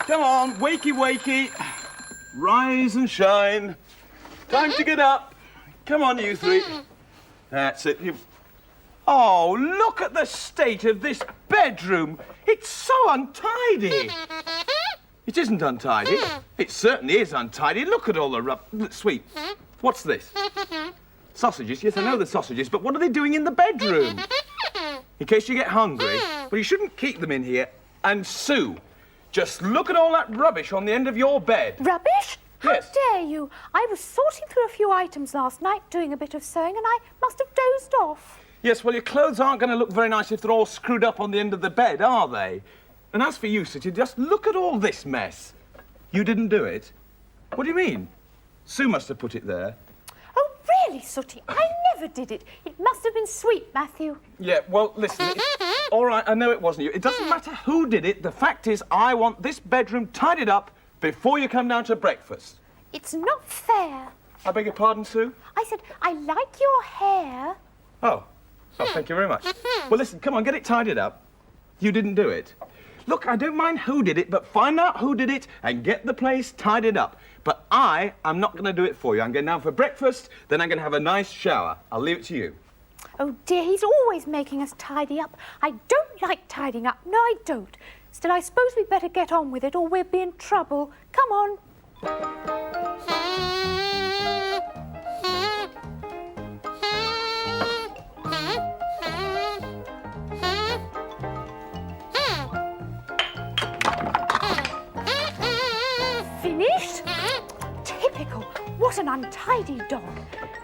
Come on, wakey, wakey. Rise and shine. Time to get up. Come on, you three. That's it. Oh, look at the state of this bedroom. It's so untidy. It isn't untidy. It certainly is untidy. Look at all the sweet. What's this? Sausages? Yes, I know the sausages, but what are they doing in the bedroom? In case you get hungry. Well, you shouldn't keep them in here. And Sue, just look at all that rubbish on the end of your bed. Rubbish? Yes. How dare you? I was sorting through a few items last night, doing a bit of sewing, and I must have dozed off. Yes, well, your clothes aren't going to look very nice if they're all screwed up on the end of the bed, are they? And as for you, Sooty, just look at all this mess. You didn't do it? What do you mean? Sue must have put it there. Oh, really, Sooty? I never did it. It must have been Sweet, Matthew. Yeah, well, listen, all right, I know it wasn't you. It doesn't matter who did it. The fact is, I want this bedroom tidied up before you come down to breakfast. It's not fair. I beg your pardon, Sue? I said, I like your hair. Oh, thank you very much. Well, listen, come on, get it tidied up. You didn't do it. Look, I don't mind who did it, but find out who did it and get the place tidied up. But I am not going to do it for you. I'm going down for breakfast, then I'm going to have a nice shower. I'll leave it to you. Oh, dear, he's always making us tidy up. I don't like tidying up. No, I don't. Still, I suppose we'd better get on with it or we'll be in trouble. Come on. Finished? Typical. What an untidy dog.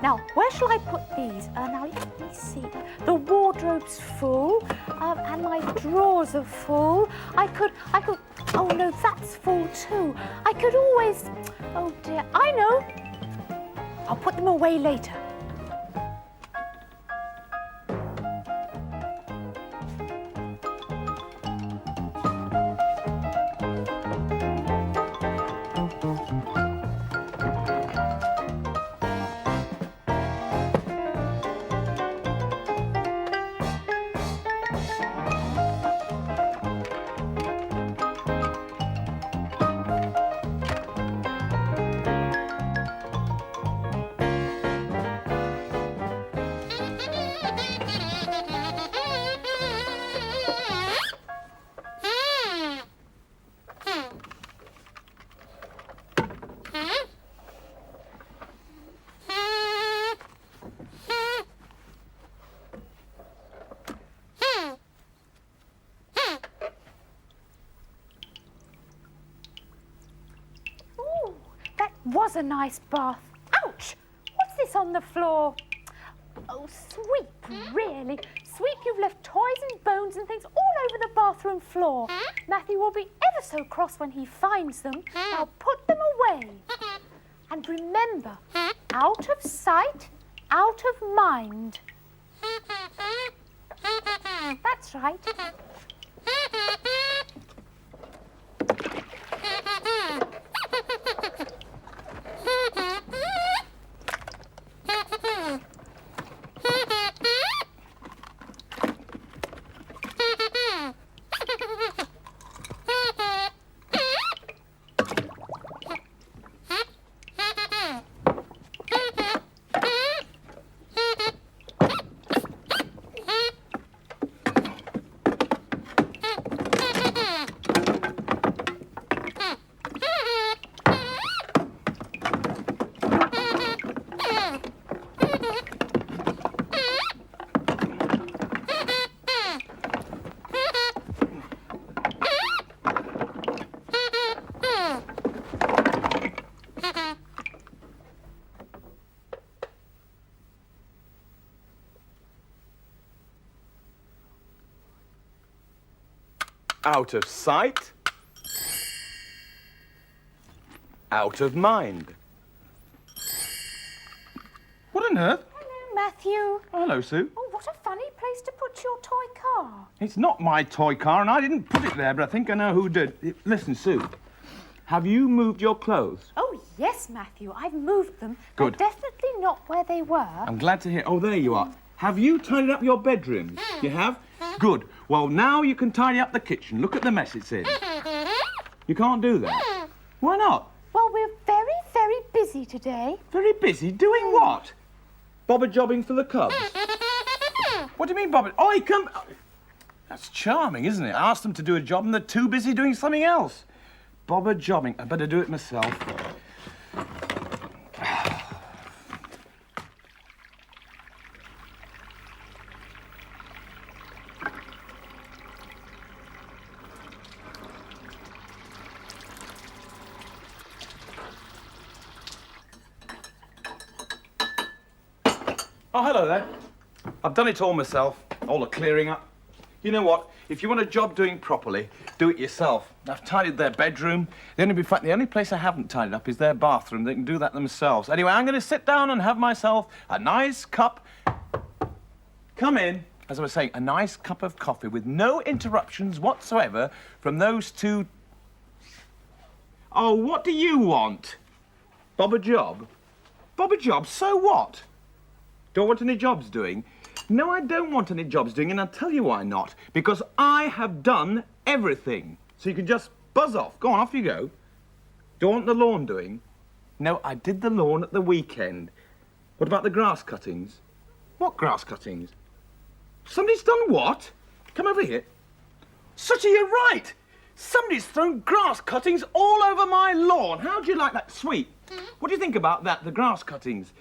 Now, where shall I put these? Now, let me see. The wardrobe's full, and my drawers are full. I could... Oh, no, that's full too. I could always... Oh, dear. I know. I'll put them away later. Was a nice bath. Ouch! What's this on the floor? Oh, Sweep, really? Sweep, you've left toys and bones and things all over the bathroom floor. Matthew will be ever so cross when he finds them. Now put them away. And remember, out of sight, out of mind. That's right. Out of sight, out of mind. What on earth? Hello, Matthew. Hello, Sue. Oh, what a funny place to put your toy car. It's not my toy car, and I didn't put it there, but I think I know who did. Listen, Sue, have you moved your clothes? Oh, yes, Matthew, I've moved them. Good. They're definitely not where they were. I'm glad to hear. Oh, there you are. Have you tidied up your bedrooms? You have? Good. Well, now you can tidy up the kitchen. Look at the mess it's in. You can't do that. Why not? Well, we're very, very busy today. Very busy? Doing what? Bobber jobbing for the Cubs. What do you mean, Bobber? Oh, he come... That's charming, isn't it? I asked them to do a job and they're too busy doing something else. Bobber jobbing. I better do it myself. Oh, hello there. I've done it all myself, all the clearing up. You know what? If you want a job doing properly, do it yourself. I've tidied their bedroom. The only place I haven't tidied up is their bathroom. They can do that themselves. Anyway, I'm going to sit down and have myself a nice cup... Come in. As I was saying, a nice cup of coffee with no interruptions whatsoever from those two... Oh, what do you want? Bob a job? Bob a job? So what? Don't want any jobs doing? No, I don't want any jobs doing, and I'll tell you why not. Because I have done everything. So you can just buzz off. Go on, off you go. Don't want the lawn doing? No, I did the lawn at the weekend. What about the grass cuttings? What grass cuttings? Somebody's done what? Come over here. Sooty, you're right. Somebody's thrown grass cuttings all over my lawn. How do you like that? Sweet. What do you think about that, the grass cuttings?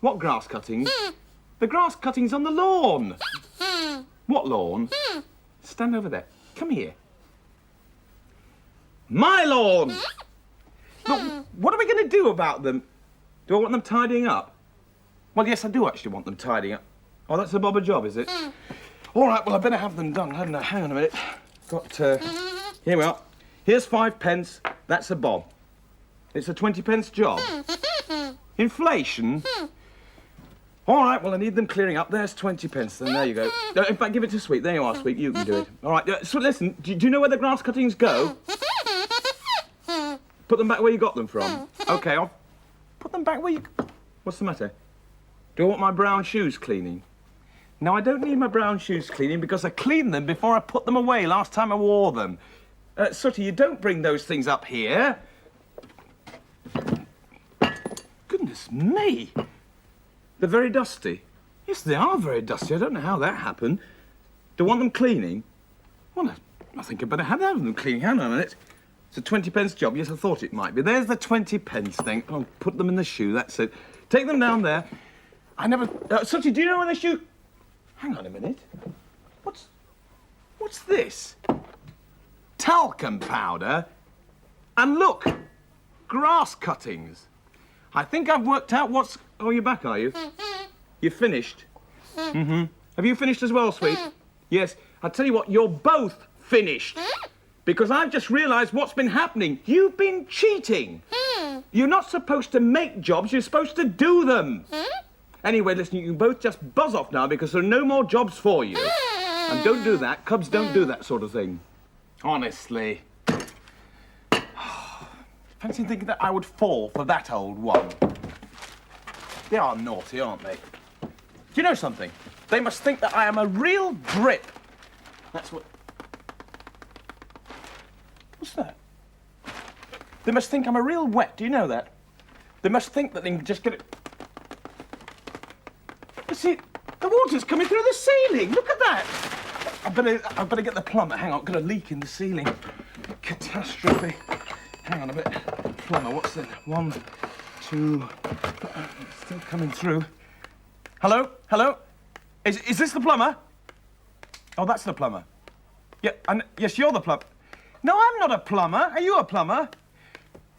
What grass cuttings? The grass cuttings on the lawn. What lawn? Stand over there. Come here. My lawn! Look, what are we going to do about them? Do I want them tidying up? Well, yes, I do actually want them tidying up. Oh, that's a bobber job, is it? All right, well, I better have them done, hadn't I? Hang on a minute. Got, here we are. Here's 5 pence. That's a bob. It's a 20 pence job. Inflation? All right, well, I need them clearing up. There's 20 pence, then there you go. In fact, give it to Sweet. There you are, Sweet. You can do it. All right, so listen, do you know where the grass cuttings go? Put them back where you got them from. OK, I'll put them back where you... What's the matter? Do I want my brown shoes cleaning? No, I don't need my brown shoes cleaning because I cleaned them before I put them away last time I wore them. Sooty, you don't bring those things up here. Goodness me. They're very dusty. Yes, they are very dusty. I don't know how that happened. Do I want them cleaning? Well, I think I'd better have them cleaning. Hang on a minute. It's a 20 pence job. Yes, I thought it might be. There's the 20 pence thing. I'll put them in the shoe. That's it. Take them down there. I never... Sooty, do you know where the shoe... Hang on a minute. What's this? Talcum powder? And look, grass cuttings. I think I've worked out what's... Oh, you're back, are you? You're finished? Mm-hmm. Have you finished as well, Sweet? Yes. I'll tell you what, you're both finished. Because I've just realised what's been happening. You've been cheating. You're not supposed to make jobs, you're supposed to do them. Anyway, listen, you can both just buzz off now because there are no more jobs for you. And don't do that. Cubs don't do that sort of thing. Honestly. Fancy thinking that I would fall for that old one. They are naughty, aren't they? Do you know something? They must think that I am a real grip. That's what... What's that? They must think I'm a real wet. Do you know that? They must think that they can just get it... You see, the water's coming through the ceiling. Look at that. I better get the plumber. Hang on, I've got a leak in the ceiling. Catastrophe. Hang on a bit. Plumber, what's that? 1, 2... It's still coming through. Hello? Hello? Is this the plumber? Oh, that's the plumber. Yeah, and yes, you're the plumber. No, I'm not a plumber. Are you a plumber?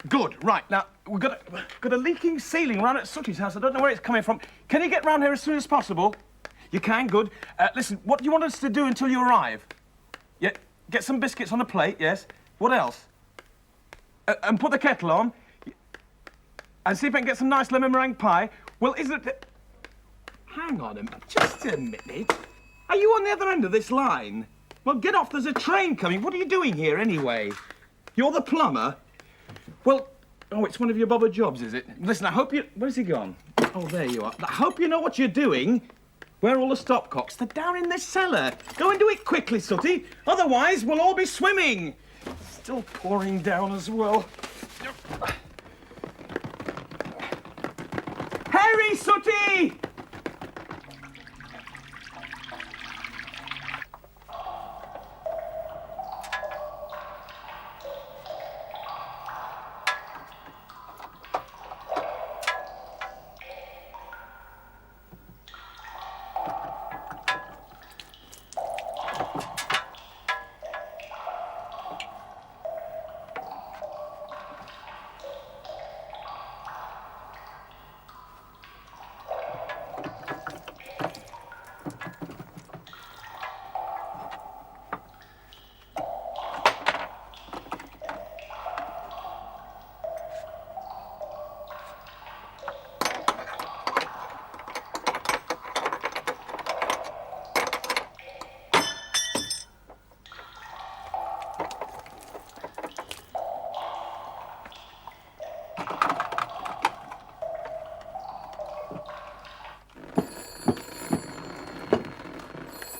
Good. Right, now, we've got a leaking ceiling round at Sooty's house. I don't know where it's coming from. Can you get round here as soon as possible? You can? Good. Listen, what do you want us to do until you arrive? Yeah, get some biscuits on a plate, yes. What else? And put the kettle on. And see if I can get some nice lemon meringue pie. Well, isn't it... Hang on a minute. Just a minute. Are you on the other end of this line? Well, get off. There's a train coming. What are you doing here, anyway? You're the plumber? Well, oh, it's one of your bobber jobs, is it? Listen, I hope you... Where's he gone? Oh, there you are. I hope you know what you're doing. Where are all the stopcocks? They're down in this cellar. Go and do it quickly, Sooty. Otherwise, we'll all be swimming. still pouring down as well. Harry, Sooty!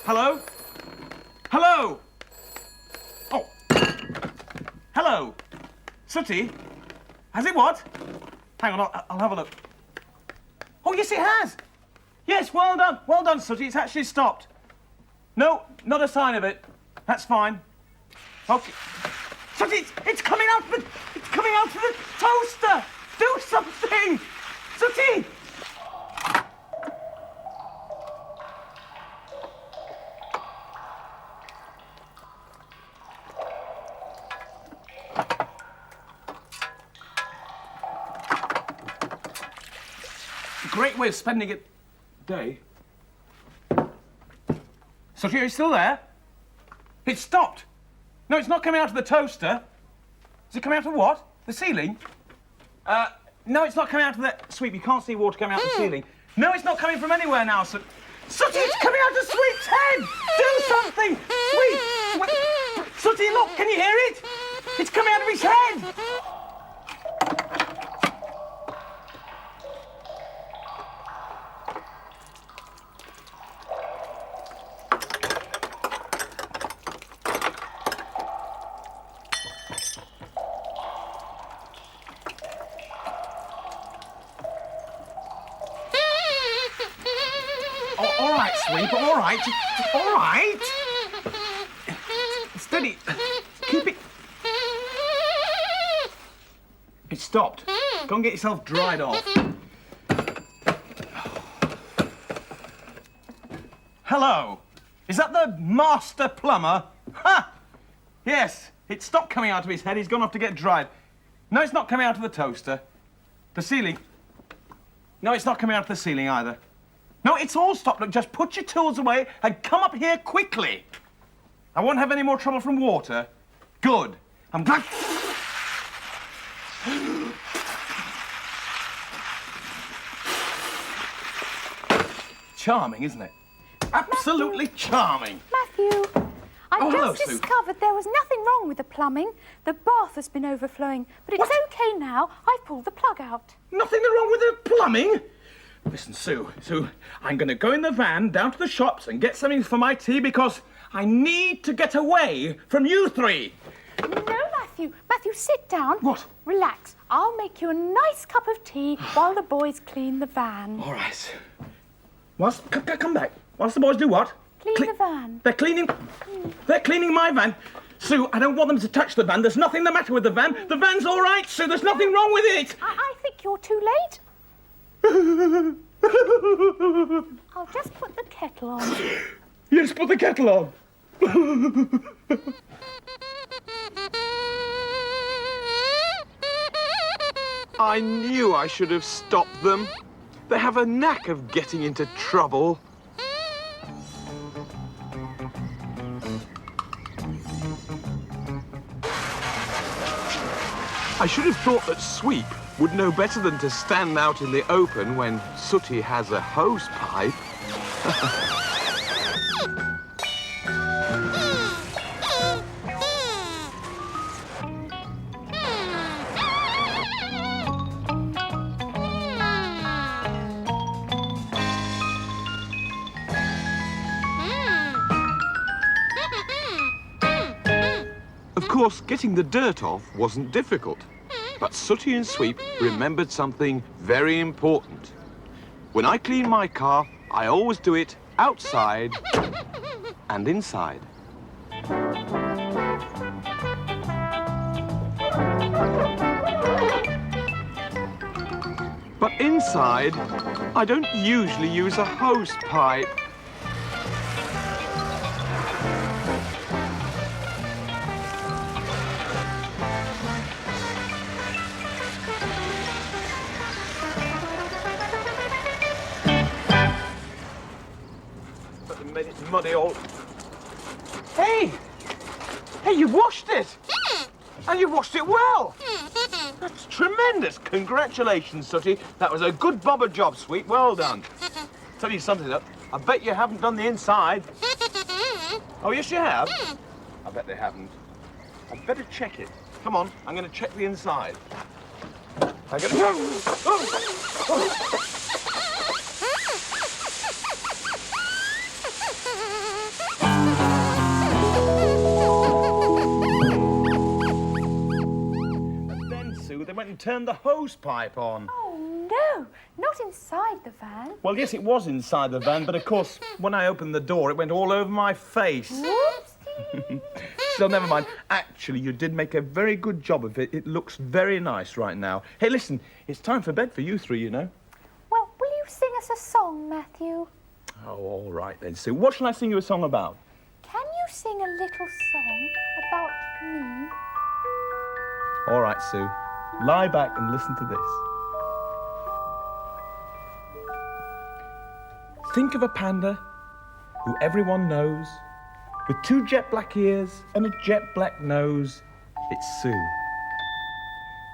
Hello? Hello? Oh. Hello? Sooty? Has it what? Hang on, I'll have a look. Oh, yes, it has. Yes, well done. Well done, Sooty. It's actually stopped. No, not a sign of it. That's fine. Okay. Sooty, it's coming out of the toaster. Do something. Sooty! Great way of spending a day. Sooty, are you still there? It stopped. No, it's not coming out of the toaster. Is it coming out of what? The ceiling? No, it's not coming out of the... Sweep, you can't see water coming out of the ceiling. No, it's not coming from anywhere now, Sooty, it's coming out of Sweep's head! Do something! Sweep! Sooty, look, can you hear it? It's coming out of his head! All right, Sweep, all right. All right. Steady. Keep it. It stopped. Go and get yourself dried off. Hello. Is that the master plumber? Ha! Yes, it stopped coming out of his head. He's gone off to get dried. No, it's not coming out of the toaster. The ceiling. No, it's not coming out of the ceiling either. No, it's all stopped. Look, just put your tools away and come up here quickly. I won't have any more trouble from water. Good. I'm glad. Charming, isn't it? Absolutely charming. Matthew, I've hello, just Sue. discovered there was nothing wrong with the plumbing. The bath has been overflowing, but it's okay now. I've pulled the plug out. Nothing wrong with the plumbing? Listen, Sue, I'm going to go in the van down to the shops and get something for my tea because I need to get away from you three. No, Matthew. Matthew, sit down. What? Relax. I'll make you a nice cup of tea while the boys clean the van. All right. Come back. Whilst the boys do what? Clean the van. They're cleaning my van. Sue, I don't want them to touch the van. There's nothing the matter with the van. The van's all right, Sue. There's nothing wrong with it. I think you're too late. I'll just put the kettle on. Yes, put the kettle on. I knew I should have stopped them. They have a knack of getting into trouble. I should have thought that Sweep would know better than to stand out in the open when Sooty has a hose pipe. Of course, getting the dirt off wasn't difficult. But Sooty and Sweep remembered something very important. When I clean my car, I always do it outside and inside. But inside, I don't usually use a hose pipe. Made it muddy all. Hey! Hey, you washed it! And you washed it well! That's tremendous! Congratulations, Sooty. That was a good bobber job, Sweet. Well done. Tell you something, though. I bet you haven't done the inside. Oh, yes, you have? I bet they haven't. I'd better check it. Come on, I'm going to check the inside. I'm going to... They went and turned the hose pipe on. Oh, no, not inside the van. Well, yes, it was inside the van, but of course, when I opened the door, it went all over my face. Whoopsie. Still, never mind. Actually, you did make a very good job of it. It looks very nice right now. Hey, listen, it's time for bed for you three, you know. Well, will you sing us a song, Matthew? Oh, all right then, Sue. What shall I sing you a song about? Can you sing a little song about me? All right, Sue. Lie back and listen to this. Think of a panda who everyone knows, with 2 jet black ears and a jet black nose. It's Sue,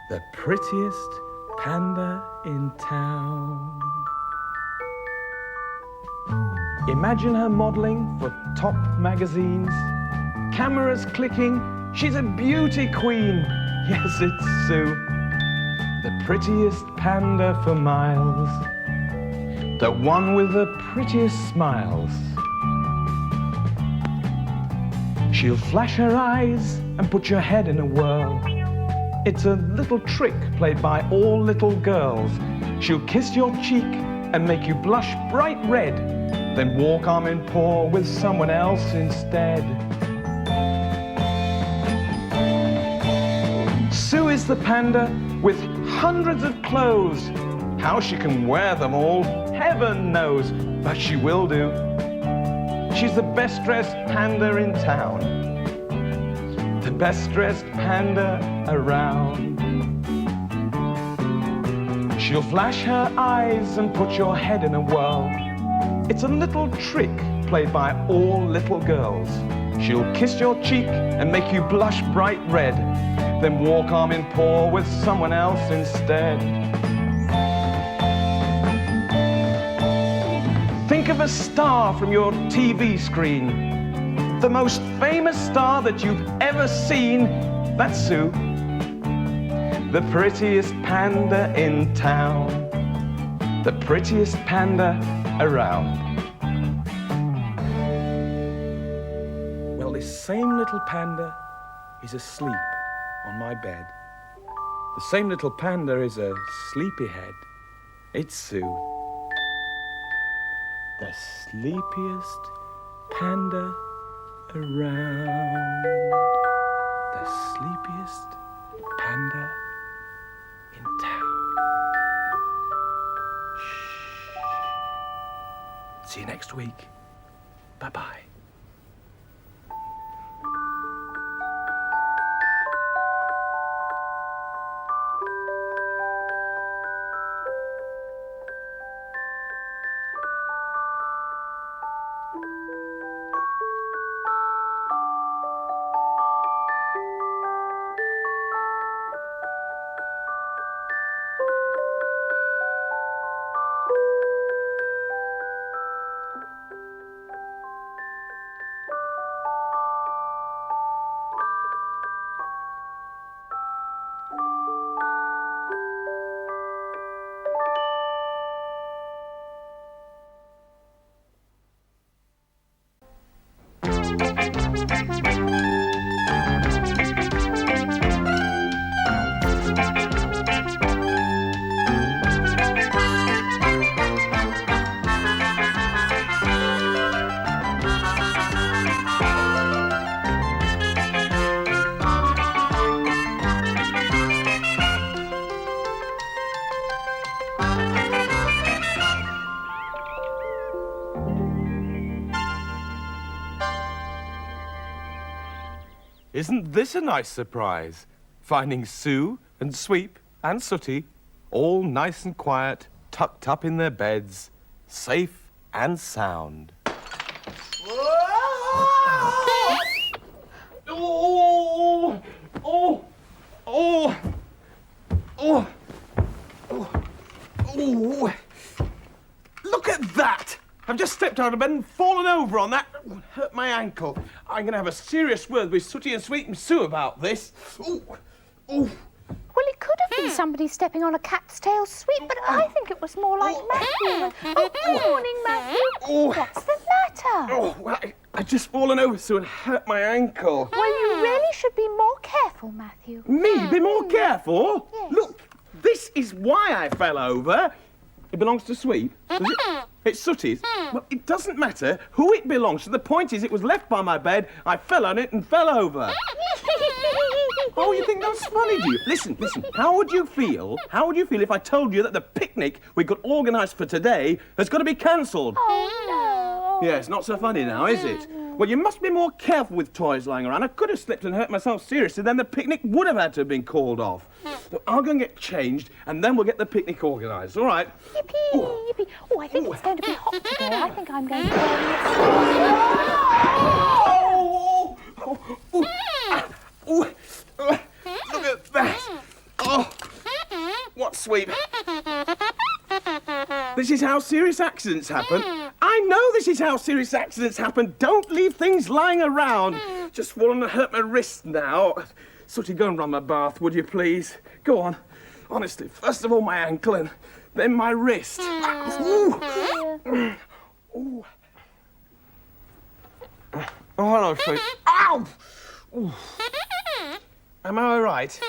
the prettiest panda in town. Imagine her modeling for top magazines, cameras clicking. She's a beauty queen. Yes, it's Sue, the prettiest panda for miles, the one with the prettiest smiles. She'll flash her eyes and put your head in a whirl. It's a little trick played by all little girls. She'll kiss your cheek and make you blush bright red, then walk arm in paw with someone else instead. Sue is the panda with hundreds of clothes. How she can wear them all, heaven knows, but she will do. She's the best dressed panda in town, the best dressed panda around. She'll flash her eyes and put your head in a whirl. It's a little trick played by all little girls. She'll kiss your cheek and make you blush bright red, then walk arm in paw with someone else instead. Think of a star from your TV screen, the most famous star that you've ever seen. That's Sue, the prettiest panda in town, the prettiest panda around. Well, this same little panda is asleep on my bed. The same little panda is a sleepyhead. It's Sue, the sleepiest panda around. The sleepiest panda in town. Shh. See you next week. Bye-bye. Isn't this a nice surprise? Finding Soo and Sweep and Sooty all nice and quiet, tucked up in their beds, safe and sound. Oh! Oh! Oh! Oh! Oh! Look at that! I've just stepped out of bed and fallen over on that. Hurt my ankle. I'm going to have a serious word with Sooty and Sweep and Soo about this. Oh! Oh! Well, it could have been somebody stepping on a cat's tail, Sweep, but I think it was more like Matthew. Oh, good morning, Matthew. Oh. What's the matter? Oh, well, I've just fallen over, Soo, and hurt my ankle. Well, you really should be more careful, Matthew. Me? Be more careful? Yes. Look, this is why I fell over. It belongs to Sweep, does it? It's Sooty's. Well, it doesn't matter who it belongs to. The point is, it was left by my bed. I fell on it and fell over. Oh, you think that's funny, do you? Listen. How would you feel if I told you that the picnic we got organised for today has got to be cancelled? Oh, no. Yeah, it's not so funny now, is it? Well, you must be more careful with toys lying around. I could have slipped and hurt myself seriously, then the picnic would have had to have been called off. So I'll go and get changed, and then we'll get the picnic organised, all right? Yippee, yippee. Oh, I think it's going to be hot today. I think I'm going to Look at that. Oh, what Sweep? This is how serious accidents happen. I know this is how serious accidents happen. Don't leave things lying around. Just fallen and hurt my wrist now. Sooty, go and run my bath, would you please? Go on. Honestly, first of all my ankle and then my wrist. Ooh. Ooh. Oh, hello, Sweep. Ow! Ooh. Am I all right?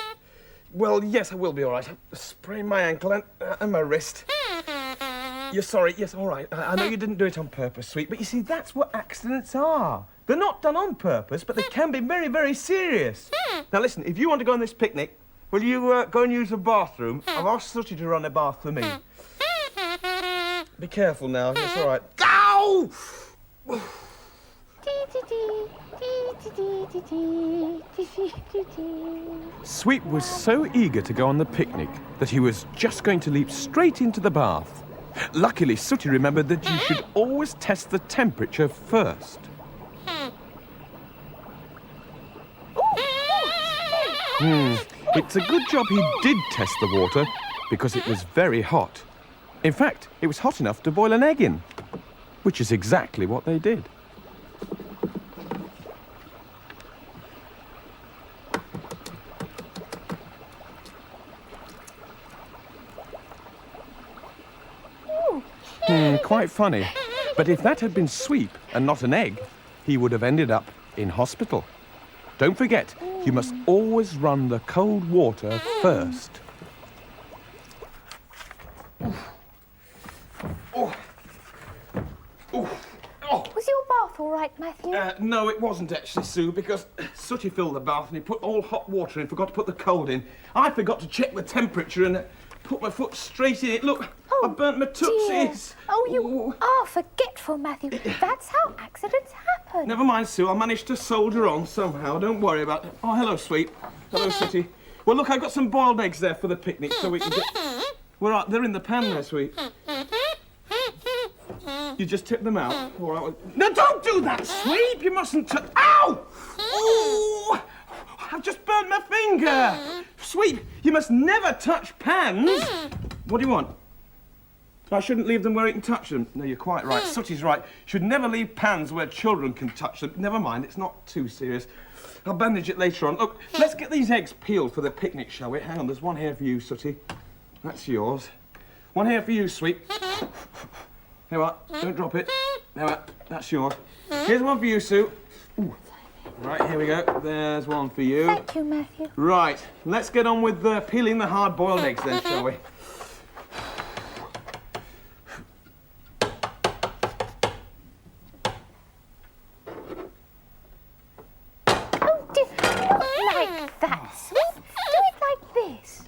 Well, yes, I will be all right. I sprained my ankle and my wrist. You're sorry. Yes, all right. I know you didn't do it on purpose, Sweet, but you see, that's what accidents are. They're not done on purpose, but they can be very, very serious. Now, listen, if you want to go on this picnic, will you go and use the bathroom? I've asked Sooty to run a bath for me. Be careful now. Yes, all right. Ow! Sweep was so eager to go on the picnic that he was just going to leap straight into the bath. Luckily, Sooty remembered that you should always test the temperature first. It's a good job he did test the water because it was very hot. In fact, it was hot enough to boil an egg in, which is exactly what they did. Quite funny. But if that had been Sweep and not an egg, he would have ended up in hospital. Don't forget, you must always run the cold water first. Was your bath all right, Matthew? No, it wasn't actually, Sue, because Sooty filled the bath and he put all hot water in, forgot to put the cold in. I forgot to check the temperature and put my foot straight in it. Look, I burnt my tootsies. Oh, you are forgetful, Matthew. That's how accidents happen. Never mind, Sue. I managed to soldier on somehow. Don't worry about it. Oh, hello, Sweep. Hello, Sooty. Well, look, I've got some boiled eggs there for the picnic, so we can get... Well, they're in the pan there, Sweep. You just tip them out. All right. No, don't do that, Sweep. You mustn't touch... Ow! Oh! I've just burnt my finger. Sweep, you must never touch pans. What do you want? I shouldn't leave them where you can touch them. No, you're quite right. Sooty's right. Should never leave pans where children can touch them. Never mind, it's not too serious. I'll bandage it later on. Look, let's get these eggs peeled for the picnic, shall we? Hang on, there's one here for you, Sooty. That's yours. One here for you, Sweep. Here we are. Don't drop it. There we are. That's yours. Here's one for you, Sue. Ooh. Right, here we go. There's one for you. Thank you, Matthew. Right, let's get on with peeling the hard-boiled eggs then, shall we? Oh, dear. Not like that, Sweep. Do it like this.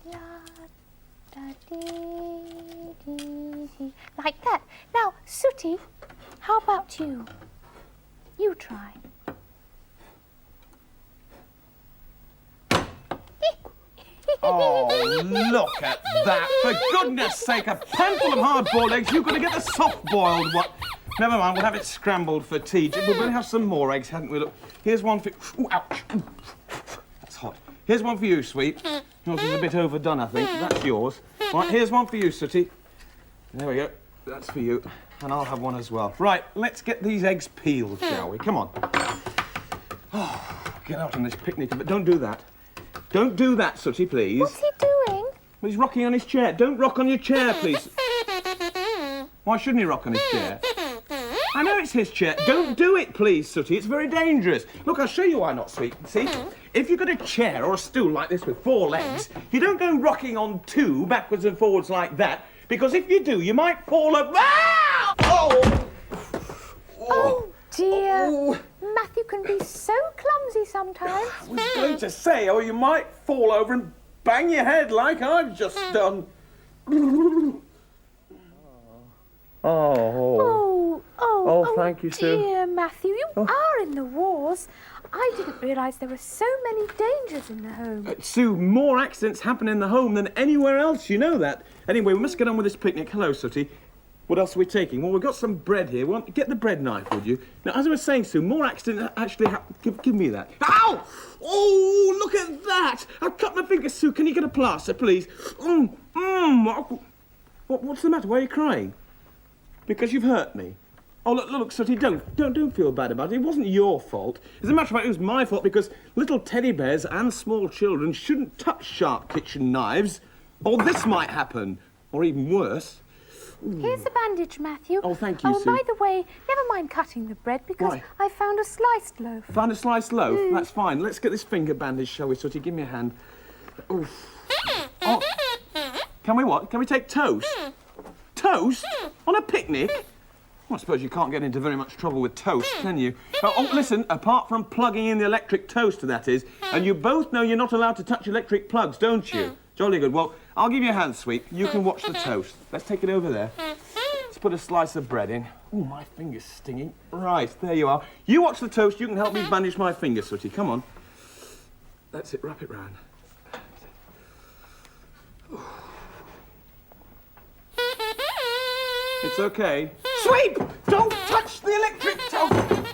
La-da-dee-dee-dee. Like that. Now, Sooty, how about you? You try. Oh, look at that. For goodness sake, a panful of hard-boiled eggs. You've got to get the soft-boiled one. Never mind, we'll have it scrambled for tea. We're going to have some more eggs, hadn't we? Look, here's one for... Ooh, ouch. That's hot. Here's one for you, Sweet. Yours is a bit overdone, I think. That's yours. Right, here's one for you, Sooty. There we go. That's for you. And I'll have one as well. Right, let's get these eggs peeled, shall we? Come on. Oh, get out on this picnic, but don't do that. Don't do that, Sooty, please. What's he doing? Well, he's rocking on his chair. Don't rock on your chair, please. Why shouldn't he rock on his chair? I know it's his chair. Don't do it, please, Sooty. It's very dangerous. Look, I'll show you why not, Sweet. See? If you've got a chair or a stool like this with 4 legs, you don't go rocking on 2 backwards and forwards like that, because if you do, you might fall over. Ah! Oh! Oh, dear. Oh. Matthew can be so clumsy sometimes. I was going to say, you might fall over and bang your head like I've just done. Oh, thank you, Sue. Dear Matthew, you are in the wars. I didn't realise there were so many dangers in the home. Sue, more accidents happen in the home than anywhere else, you know that. Anyway, we must get on with this picnic. Hello, Sooty. What else are we taking? Well, we've got some bread here. Well, get the bread knife, would you? Now, as I was saying, Sue, more accidents actually happen. Give me that. Ow! Oh, look at that! I've cut my finger, Sue. Can you get a plaster, please? What's the matter? Why are you crying? Because you've hurt me. Oh, look, Sooty, don't feel bad about it. It wasn't your fault. As a matter of fact, it was my fault because little teddy bears and small children shouldn't touch sharp kitchen knives, or this might happen, or even worse. Ooh. Here's the bandage, Matthew. Oh, thank you, Sue. Oh, by the way, never mind cutting the bread because Why? I found a sliced loaf. Found a sliced loaf? That's fine. Let's get this finger bandage, shall we, Sooty? Give me a hand. Oof. Oh. Can we what? Can we take toast? Toast? On a picnic? Well, I suppose you can't get into very much trouble with toast, can you? Oh, listen, apart from plugging in the electric toaster, that is, and you both know you're not allowed to touch electric plugs, don't you? Jolly good. Well, I'll give you a hand, Sweet. You can watch the toast. Let's take it over there. Let's put a slice of bread in. Oh, my finger's stinging. Right, there you are. You watch the toast. You can help me bandage my finger, Sooty. Come on. That's it. Wrap it round. It's okay. Sweep! Don't touch the electric toast!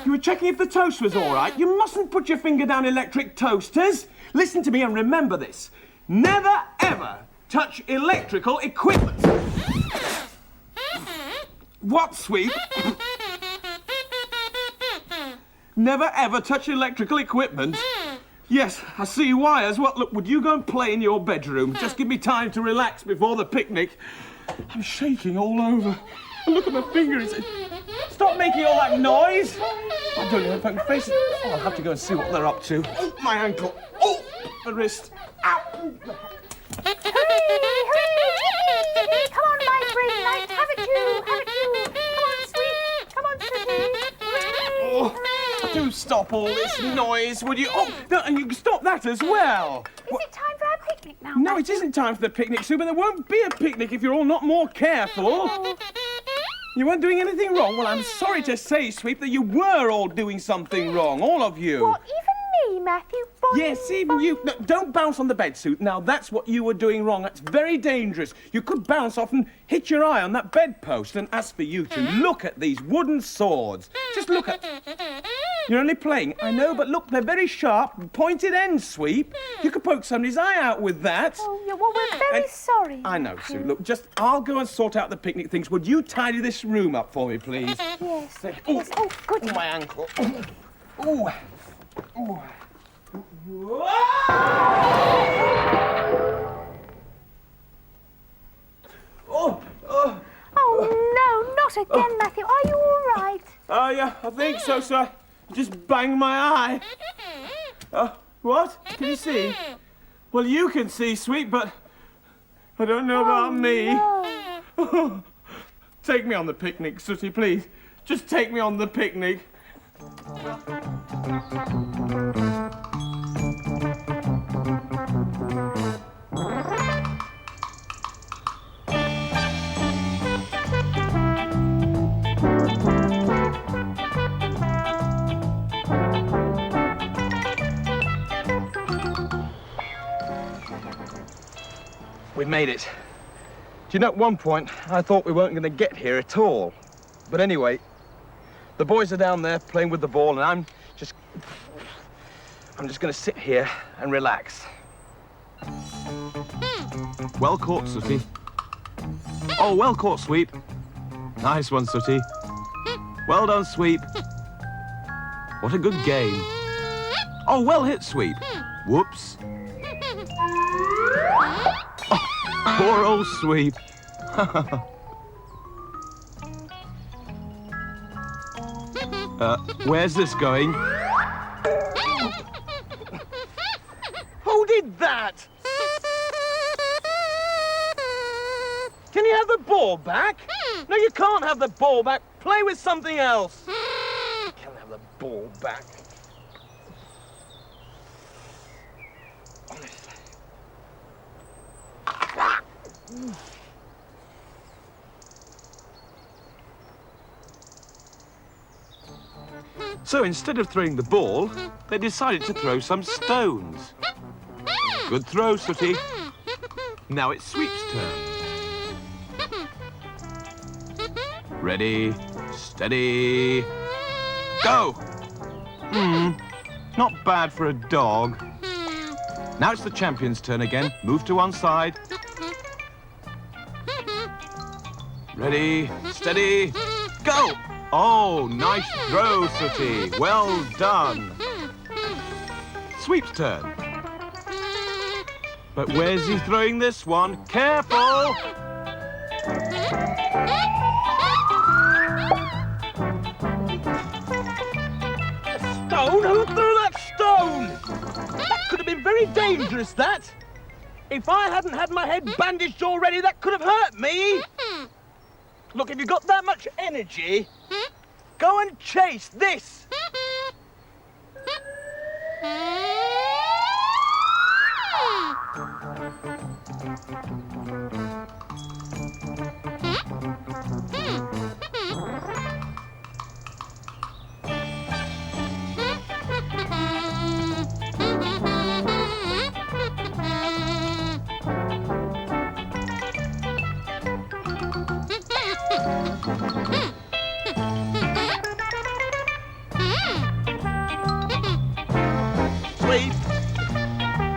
You were checking if the toast was all right. You mustn't put your finger down electric toasters. Listen to me and remember this. Never, ever touch electrical equipment. What, Sweep? Never, ever touch electrical equipment? Yes, I see wires. Well, look, would you go and play in your bedroom? Just give me time to relax before the picnic. I'm shaking all over. And look at my finger. Stop making all that noise. I don't know if I can face it. Oh, I'll have to go and see what they're up to. Oh, my ankle. Oh, my wrist. Ow. Hooray! Hooray! Come on, my brave knight. Have it you. Come on, Sweet. Come on, Sooty. Oh, do stop all this noise, would you? Oh, no, and you can stop that as well. Is it time for our picnic now, No, Matthew? it isn't time for the picnic, Sue, but there won't be a picnic if you're all not more careful. Oh. You weren't doing anything wrong. Well, I'm sorry to say, Sweep, that you were all doing something wrong, all of you. What, even me, Matthew? Boing, Yes, even you. No, don't bounce on the bed, Sue. Now, that's what you were doing wrong. That's very dangerous. You could bounce off and hit your eye on that bedpost. And as for you two, look at these wooden swords. Just look at... You're only playing, I know, but look, they're very sharp, pointed ends, Sweep. You could poke somebody's eye out with that. Oh, yeah, well, we're very sorry. I know, Sue. Look, I'll go and sort out the picnic things. Would you tidy this room up for me, please? Yes. Oh, Yes. Oh, good. Oh, my ankle. Oh. Oh. Oh. Oh, no, not again, Matthew. Are you all right? Oh, yeah, I think so, sir. Just banged my eye. What? Can you see? Well, you can see, Sweet, but I don't know about me. No. Take me on the picnic, Sooty, please. Just take me on the picnic. we've made it. Do you know, at one point, I thought we weren't going to get here at all. But anyway, the boys are down there playing with the ball, and I'm just going to sit here and relax. Well caught, Sooty. Oh, well caught, Sweep. Nice one, Sooty. Well done, Sweep. What a good game. Oh, well hit, Sweep. Whoops. Oh, poor old Sweep. Where's this going? Who did that? Can you have the ball back? No, you can't have the ball back. Play with something else. Can't have the ball back. So instead of throwing the ball, they decided to throw some stones. Good throw, Sooty. Now it's Sweep's turn. Ready, steady, go! Not bad for a dog. Now it's the champion's turn again. Move to one side. Ready, steady, go! Oh, nice throw, Sooty. Well done. Sweep's turn. But where's he throwing this one? Careful! Stone? Who threw that stone? That could have been very dangerous, that. If I hadn't had my head bandaged already, that could have hurt me. Look, if you've got that much energy, go and chase this.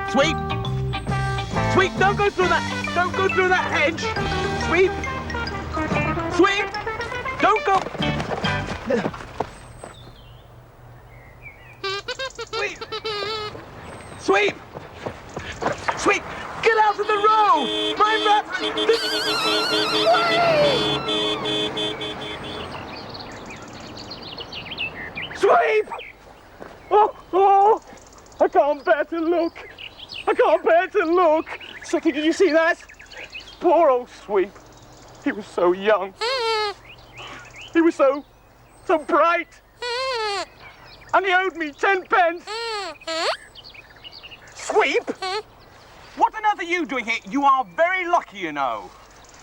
Sweep! Sweep, don't go through that! Don't go through that hedge! Sweep! Sweep! Don't go! Sweep! Sweep! Sweep! Get out of the road! Mind that! Sweep! Oh! I can't bear to look! I can't bear to look! Sooty, did you see that? Poor old Sweep. He was so young. He was so bright. And he owed me 10 pence. Sweep? What on earth are you doing here? You are very lucky, you know.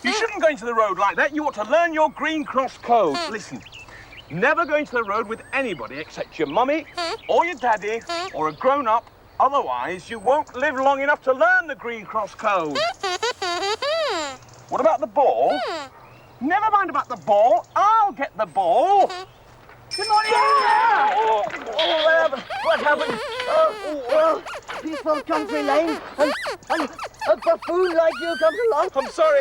You shouldn't go into the road like that. You ought to learn your Green Cross code. Listen, never go into the road with anybody except your mummy or your daddy or a grown-up. Otherwise, you won't live long enough to learn the Green Cross code. What about the ball? Never mind about the ball. I'll get the ball. Good morning! What happened? Peaceful country lane, and a buffoon like you comes along. I'm sorry.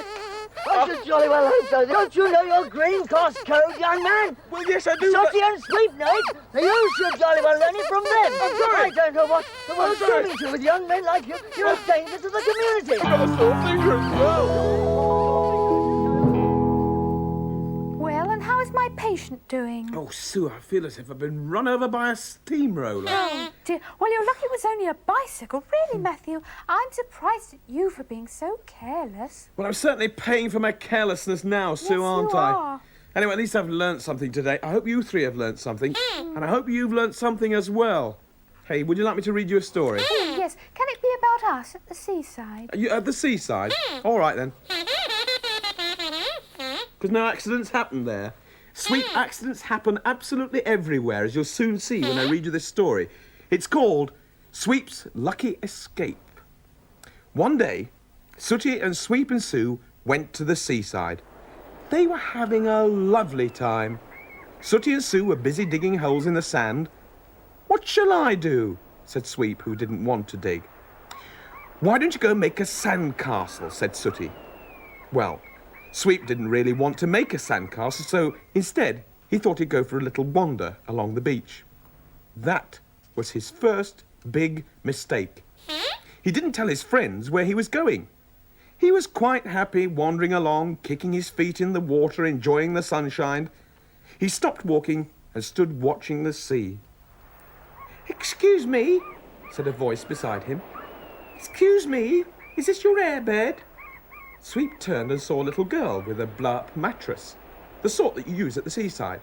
I should jolly well hope so. Don't you know your Green Cross code, young man? Well, yes, I do. Sooty and Sweep know it. You should jolly well learn it from them. I'm sorry. I don't know what the world's coming to with young men like you. You're a danger to the community. I've got a sore finger as well. Well, and how is my patient doing? Oh, Sue, I feel as if I've been run over by a steamroller. Oh, dear. Well, you're lucky it was only a bicycle. Really, Matthew, I'm surprised at you for being so careless. Well, I'm certainly paying for my carelessness now, Sue, Yes, aren't you I? are. Anyway, at least I've learnt something today. I hope you three have learnt something. And I hope you've learnt something as well. Hey, would you like me to read you a story? Oh, yes. Can it be about us at the seaside? Are you at the seaside? All right, then. Because no accidents happen there. Sweet accidents happen absolutely everywhere, as you'll soon see when I read you this story. It's called Sweep's Lucky Escape. One day, Sooty and Sweep and Soo went to the seaside. They were having a lovely time. Sooty and Soo were busy digging holes in the sand. "What shall I do?" said Sweep, who didn't want to dig. "Why don't you go make a sand castle?" said Sooty. Well, Sweep didn't really want to make a sand castle, so instead he thought he'd go for a little wander along the beach. That was his first big mistake. He didn't tell his friends where he was going. He was quite happy wandering along, kicking his feet in the water, enjoying the sunshine. He stopped walking and stood watching the sea. "Excuse me," said a voice beside him. "Excuse me, is this your airbed?" Sweep turned and saw a little girl with a blow-up mattress, the sort that you use at the seaside.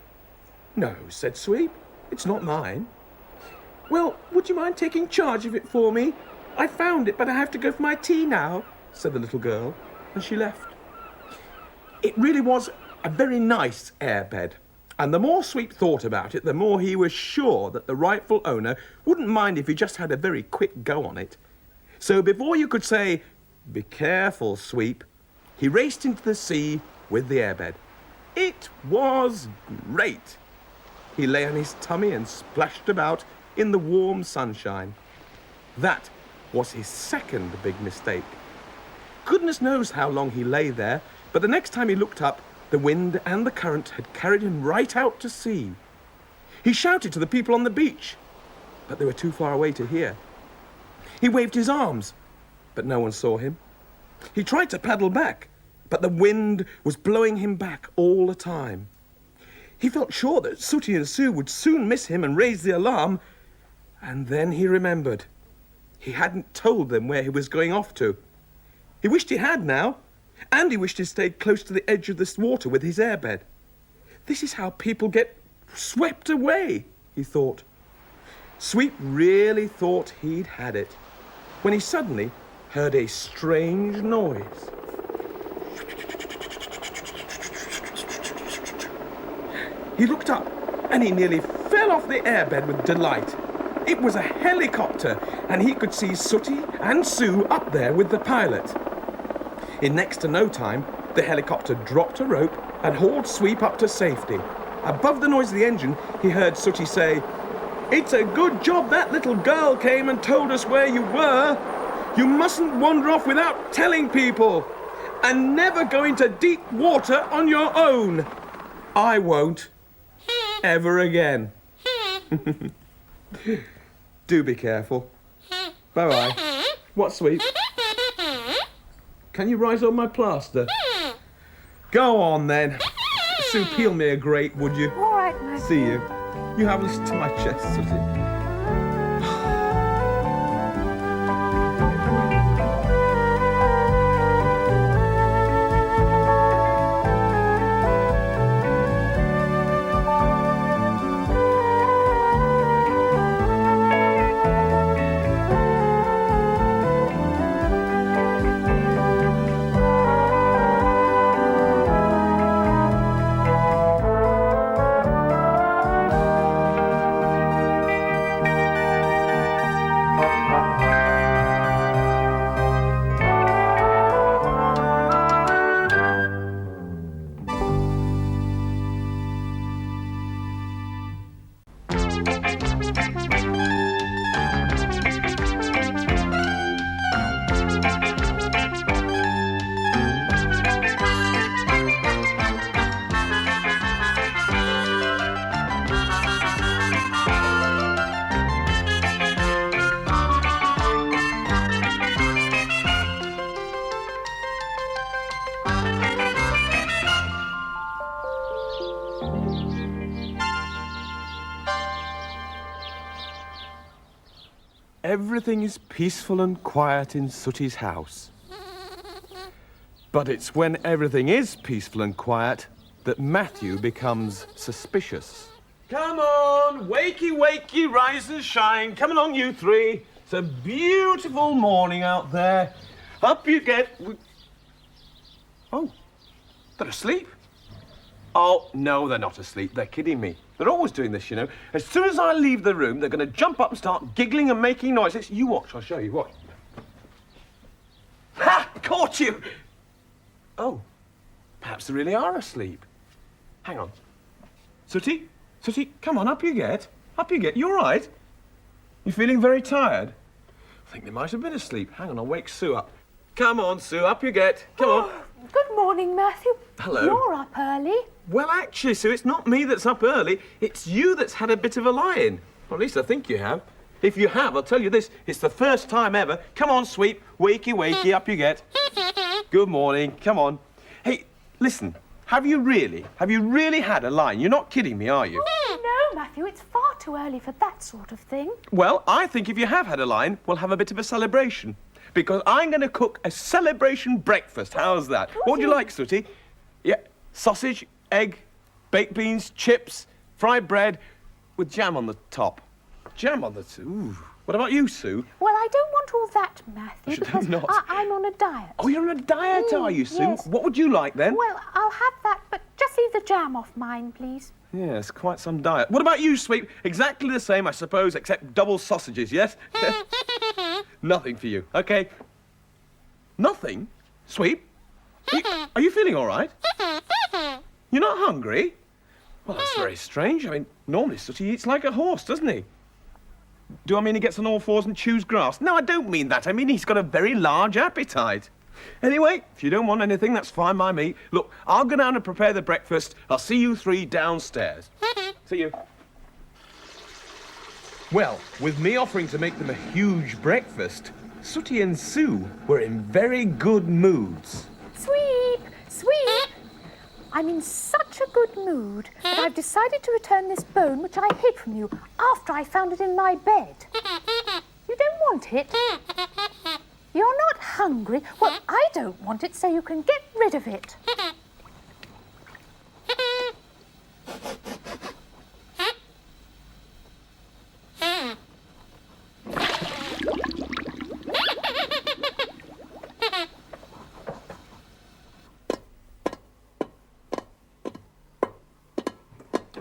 "No," said Sweep, "it's not mine." "Well, would you mind taking charge of it for me? I found it, but I have to go for my tea now," said the little girl, and she left. It really was a very nice airbed, and the more Sweep thought about it, the more he was sure that the rightful owner wouldn't mind if he just had a very quick go on it. So before you could say, "Be careful, Sweep," he raced into the sea with the airbed. It was great. He lay on his tummy and splashed about in the warm sunshine. That was his second big mistake. Goodness knows how long he lay there, but the next time he looked up, the wind and the current had carried him right out to sea. He shouted to the people on the beach, but they were too far away to hear. He waved his arms, but no one saw him. He tried to paddle back, but the wind was blowing him back all the time. He felt sure that Sooty and Soo would soon miss him and raise the alarm, and then he remembered. He hadn't told them where he was going off to. He wished he had now, and he wished he stayed close to the edge of this water with his airbed. This is how people get swept away, he thought. Sweep really thought he'd had it, when he suddenly heard a strange noise. He looked up, and he nearly fell off the airbed with delight. It was a helicopter, and he could see Sooty and Soo up there with the pilot. In next to no time, the helicopter dropped a rope and hauled Sweep up to safety. Above the noise of the engine, he heard Sooty say, "It's a good job that little girl came and told us where you were. You mustn't wander off without telling people. And never go into deep water on your own. I won't. Ever again." Do be careful. Bye-bye. What, Sweep? Can you rise on my plaster? Go on, then. Soo, peel me a grape, would you? All right, Matthew. See you. You have a listen to my chest, Sooty. Everything is peaceful and quiet in Sooty's house. But it's when everything is peaceful and quiet that Matthew becomes suspicious. Come on, wakey, wakey, rise and shine. Come along, you three. It's a beautiful morning out there. Up you get. Oh, they're asleep. Oh, no, they're not asleep. They're kidding me. They're always doing this, you know. As soon as I leave the room, they're going to jump up and start giggling and making noises. You watch, I'll show you. Watch. Ha! caught you. Oh, perhaps they really are asleep. Hang on. Sooty, come on, up you get. Up you get. You all right? You feeling very tired? I think they might have been asleep. Hang on, I'll wake Soo up. Come on, Soo, up you get. Come on. Good morning, Matthew. Hello. You're up early. Well, actually, Soo, it's not me that's up early. It's you that's had a bit of a lie-in. Or at least I think you have. If you have, I'll tell you this, it's the first time ever. Come on, Sweep. Wakey, wakey, up you get. Good morning. Come on. Hey, listen, have you really had a lie-in? You're not kidding me, are you? No, Matthew, it's far too early for that sort of thing. Well, I think if you have had a lie-in, we'll have a bit of a celebration. Because I'm going to cook a celebration breakfast. How's that? What would you like, Sooty? Yeah, sausage, egg, baked beans, chips, fried bread with jam on the top. Jam on the top? Ooh. What about you, Soo? Well, I don't want all that, Matthew, Should I because not? I'm on a diet. Oh, you're on a diet, are you, Soo? yes. What would you like, then? Well, I'll have that, but just leave the jam off mine, please. Yes, quite some diet. What about you, Sweep? Exactly the same, I suppose, except double sausages, yes? Nothing for you. OK. Nothing? Sweep? Are you feeling all right? You're not hungry? Well, that's very strange. I mean, normally Sooty eats like a horse, doesn't he? Do I mean he gets on all fours and chews grass? No, I don't mean that. I mean he's got a very large appetite. Anyway, if you don't want anything, that's fine by me. Look, I'll go down and prepare the breakfast. I'll see you three downstairs. See you. Well, with me offering to make them a huge breakfast, Sooty and Soo were in very good moods. Sweep! Sweep! I'm in such a good mood that I've decided to return this bone which I hid from you after I found it in my bed. You don't want it? You're not hungry? Well, I don't want it, so you can get rid of it.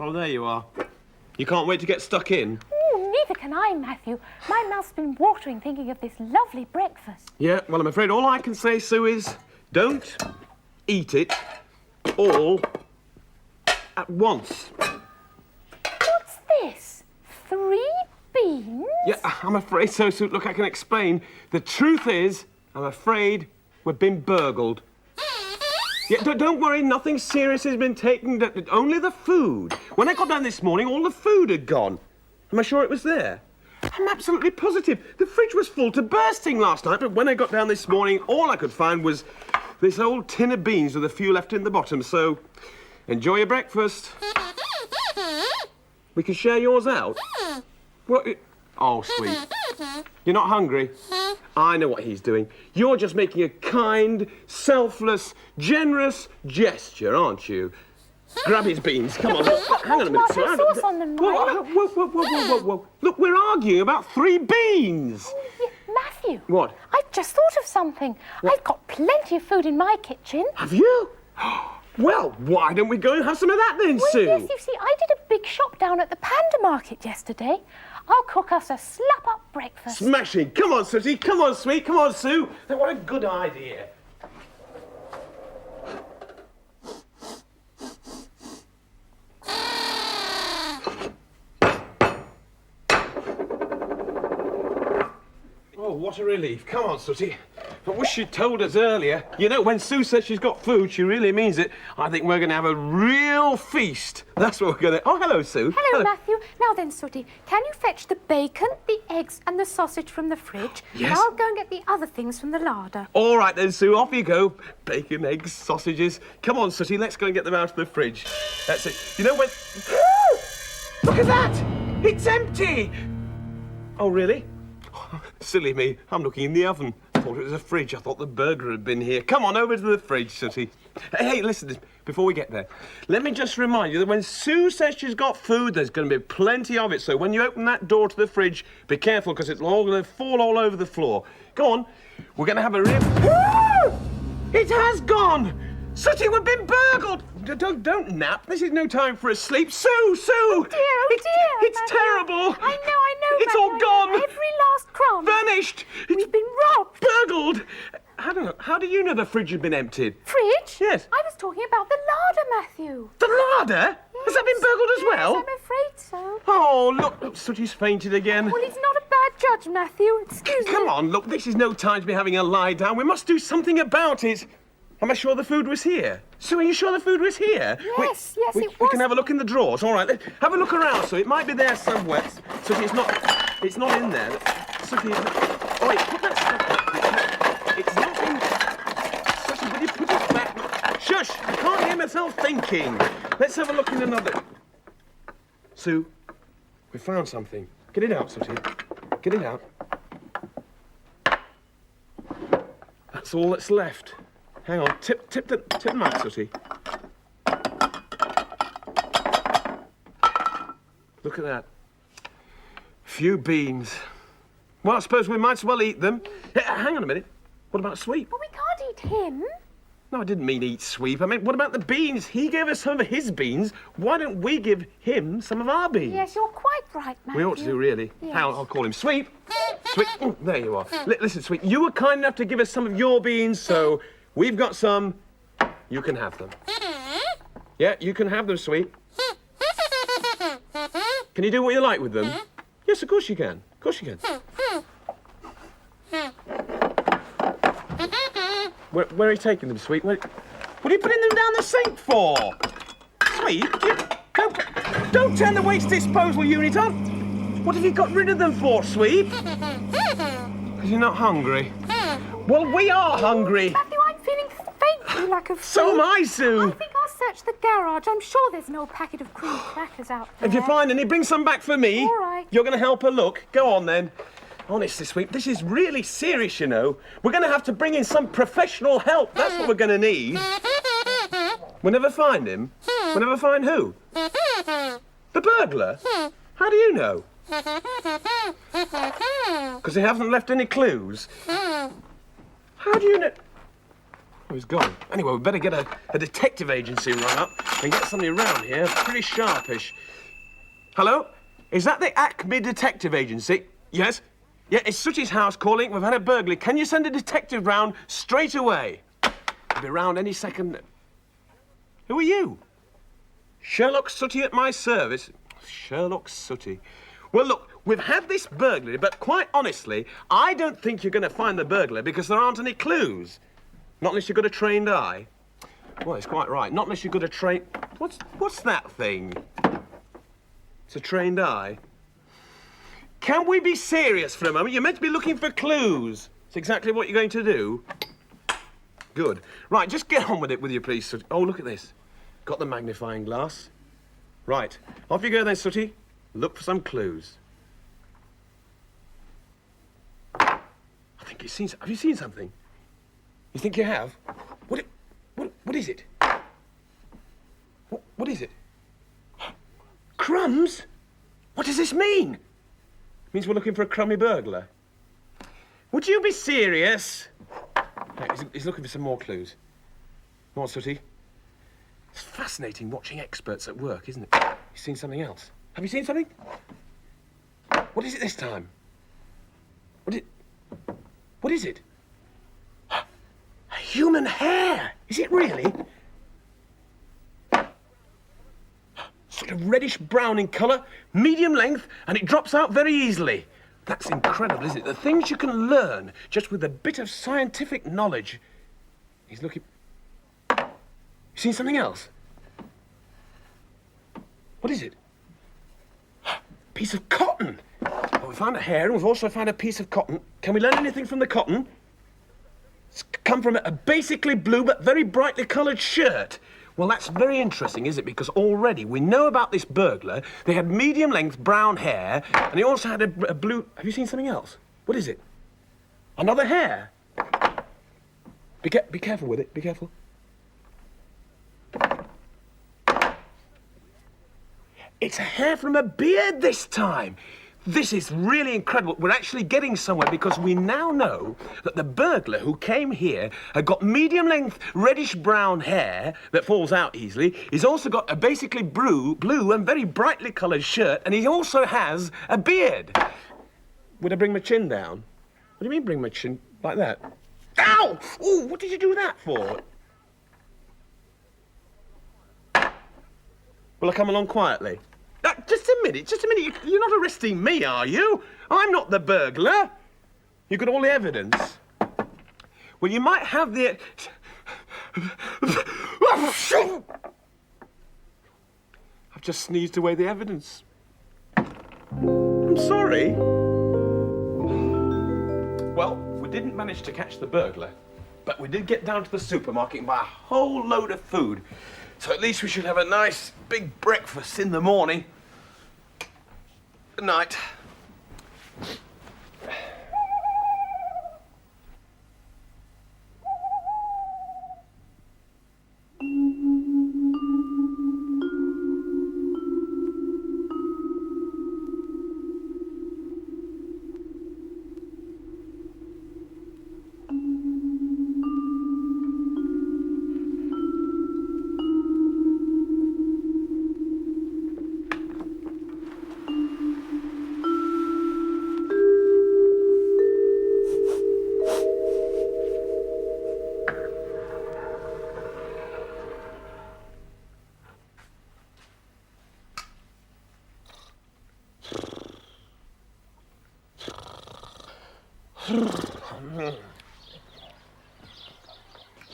Oh, there you are. You can't wait to get stuck in? Ooh, neither can I, Matthew. My mouth's been watering thinking of this lovely breakfast. Yeah, well, I'm afraid all I can say, Soo, is don't eat it all at once. What's this? 3 beans? Yeah, I'm afraid so, Soo. Look, I can explain. The truth is, I'm afraid we've been burgled. Yeah, don't worry, nothing serious has been taken, only the food. When I got down this morning, all the food had gone. Am I sure it was there? I'm absolutely positive. The fridge was full to bursting last night, but when I got down this morning, all I could find was this old tin of beans with a few left in the bottom, so enjoy your breakfast. We can share yours out. What? Oh, sweet. You're not hungry? I know what he's doing. You're just making a kind, selfless, generous gesture, aren't you? Grab his beans. Come on. Look, hang on a minute. Tomato sauce on them, Whoa, whoa. Look, we're arguing about 3 beans. Yeah, Matthew. What? I've just thought of something. I've got plenty of food in my kitchen. Have you? Well, why don't we go and have some of that then, Soo? Well, yes, you see, I did a big shop down at the Panda Market yesterday. I'll cook us a slap-up breakfast. Smashing. Come on, Sooty. Come on, sweet. Come on, Soo. What a good idea. Oh, what a relief. Come on, Sooty. I wish she'd told us earlier. You know, when Soo says she's got food, she really means it. I think we're going to have a real feast. That's what we're going to... Oh, hello, Soo. Hello, Matthew. Now then, Sooty, can you fetch the bacon, the eggs and the sausage from the fridge? Yes. And I'll go and get the other things from the larder. All right then, Soo, off you go. Bacon, eggs, sausages. Come on, Sooty, let's go and get them out of the fridge. That's it. You know when... Look at that! It's empty! Oh, really? Silly me. I'm looking in the oven. I thought it was a fridge. I thought the burglar had been here. Come on, over to the fridge, Sooty. Hey, listen, before we get there, let me just remind you that when Soo says she's got food, there's going to be plenty of it. So when you open that door to the fridge, be careful, because it's all going to fall all over the floor. Go on. We're going to have a real... It has gone! Sooty, we've been burgled! Don't nap. This is no time for a sleep. Soo! Oh dear, It's Matthew. terrible! I know, It's Matthew, all gone! Every last crumb. Vanished! It's We've been robbed. burgled! How do you know the fridge had been emptied? Fridge? Yes. I was talking about the larder, Matthew. The larder? Has that been burgled as well? Yes, I'm afraid so. Oh, look, Sooty's fainted again. Well, he's not a bad judge, Matthew. Excuse me. Come on, look, this is no time to be having a lie down. We must do something about it. Am I sure the food was here? Sue, are you sure the food was here? Yes, yes, we it We was. can have a look in the drawers. All right, have a look around, Sue. It might be there somewhere. Sooty, it's not in there. Sooty, oh, wait, put that stuff back. It's not in... Sooty, will you put it back? Shush, I can't hear myself thinking. Let's have a look in another... Sue, we found something. Get it out, Sooty. Get it out. That's all that's left. Hang on, tip them out, Sooty. Look at that. Few beans. Well, I suppose we might as well eat them. Hang on a minute. What about Sweep? Well, we can't eat him. No, I didn't mean eat Sweep. I mean, what about the beans? He gave us some of his beans. Why don't we give him some of our beans? Yes, you're quite right, Matthew. We ought to do, really. Yes. Hang on, I'll call him. Sweep! Sweep! Oh, there you are. Listen, Sweep, you were kind enough to give us some of your beans, so we've got some. You can have them. Yeah, you can have them, Sweep. Can you do what you like with them? Yes, of course you can. Of course you can. Where are you taking them, Sweet? What are you putting them down the sink for? Sweet, don't turn the waste disposal unit on. What have you got rid of them for, Sweet? Because you're not hungry. Well, we are hungry. Matthew, I'm feeling faintly like a food. So am I, Sue. I think I'll search the garage. I'm sure there's an old packet of cream crackers out there. If you find any, bring some back for me. All right. You're going to help her look. Go on, then. Honestly, Sweet, this is really serious, you know. We're going to have to bring in some professional help. That's what we're going to need. We'll never find him. We'll never find who? The burglar? How do you know? Because he hasn't left any clues. How do you know? Oh, he's gone. Anyway, we better get a detective agency run up and get somebody around here pretty sharpish. Hello? Is that the Acme Detective Agency? Yes? Yeah, it's Sooty's house calling. We've had a burglary. Can you send a detective round straight away? I'll be round any second. Who are you? Sherlock Sooty at my service. Sherlock Sooty. Well, look, we've had this burglary, but quite honestly, I don't think you're going to find the burglar because there aren't any clues. Not unless you've got a trained eye. Well, it's quite right. Not unless you've got a trained... What's that thing? It's a trained eye. Can we be serious for a moment? You're meant to be looking for clues. It's exactly what you're going to do. Good. Right, just get on with it, will you, please, Sooty? Oh, look at this. Got the magnifying glass. Right. Off you go then, Sooty. Look for some clues. I think you've seen... Have you seen something? You think you have? What is it? What is it? Crumbs? What does this mean? Means we're looking for a crummy burglar. Would you be serious? Right, he's looking for some more clues. Come on, Sooty. It's fascinating watching experts at work, isn't it? You've seen something else. Have you seen something? What is it this time? What is it? A human hair! Is it really? Sort of reddish-brown in colour, medium length, and it drops out very easily. That's incredible, isn't it? The things you can learn just with a bit of scientific knowledge. He's looking... You seen something else? What is it? Piece of cotton. Well, we found a hair and we've also found a piece of cotton. Can we learn anything from the cotton? It's come from a basically blue but very brightly coloured shirt. Well, that's very interesting, is it? Because already we know about this burglar. They had medium-length brown hair, and he also had a blue... Have you seen something else? What is it? Another hair? Be careful with it. Be careful. It's a hair from a beard this time. This is really incredible. We're actually getting somewhere because we now know that the burglar who came here had got medium-length reddish-brown hair that falls out easily. He's also got a basically blue and very brightly coloured shirt, and he also has a beard. Would I bring my chin down? What do you mean bring my chin like that? Ah! Ow! Oh, what did you do that for? Will I come along quietly? Just a minute. You're not arresting me, are you? I'm not the burglar. You've got all the evidence. Well, you might have the... I've just sneezed away the evidence. I'm sorry. Well, we didn't manage to catch the burglar, but we did get down to the supermarket and buy a whole load of food. So at least we should have a nice big breakfast in the morning. Good night.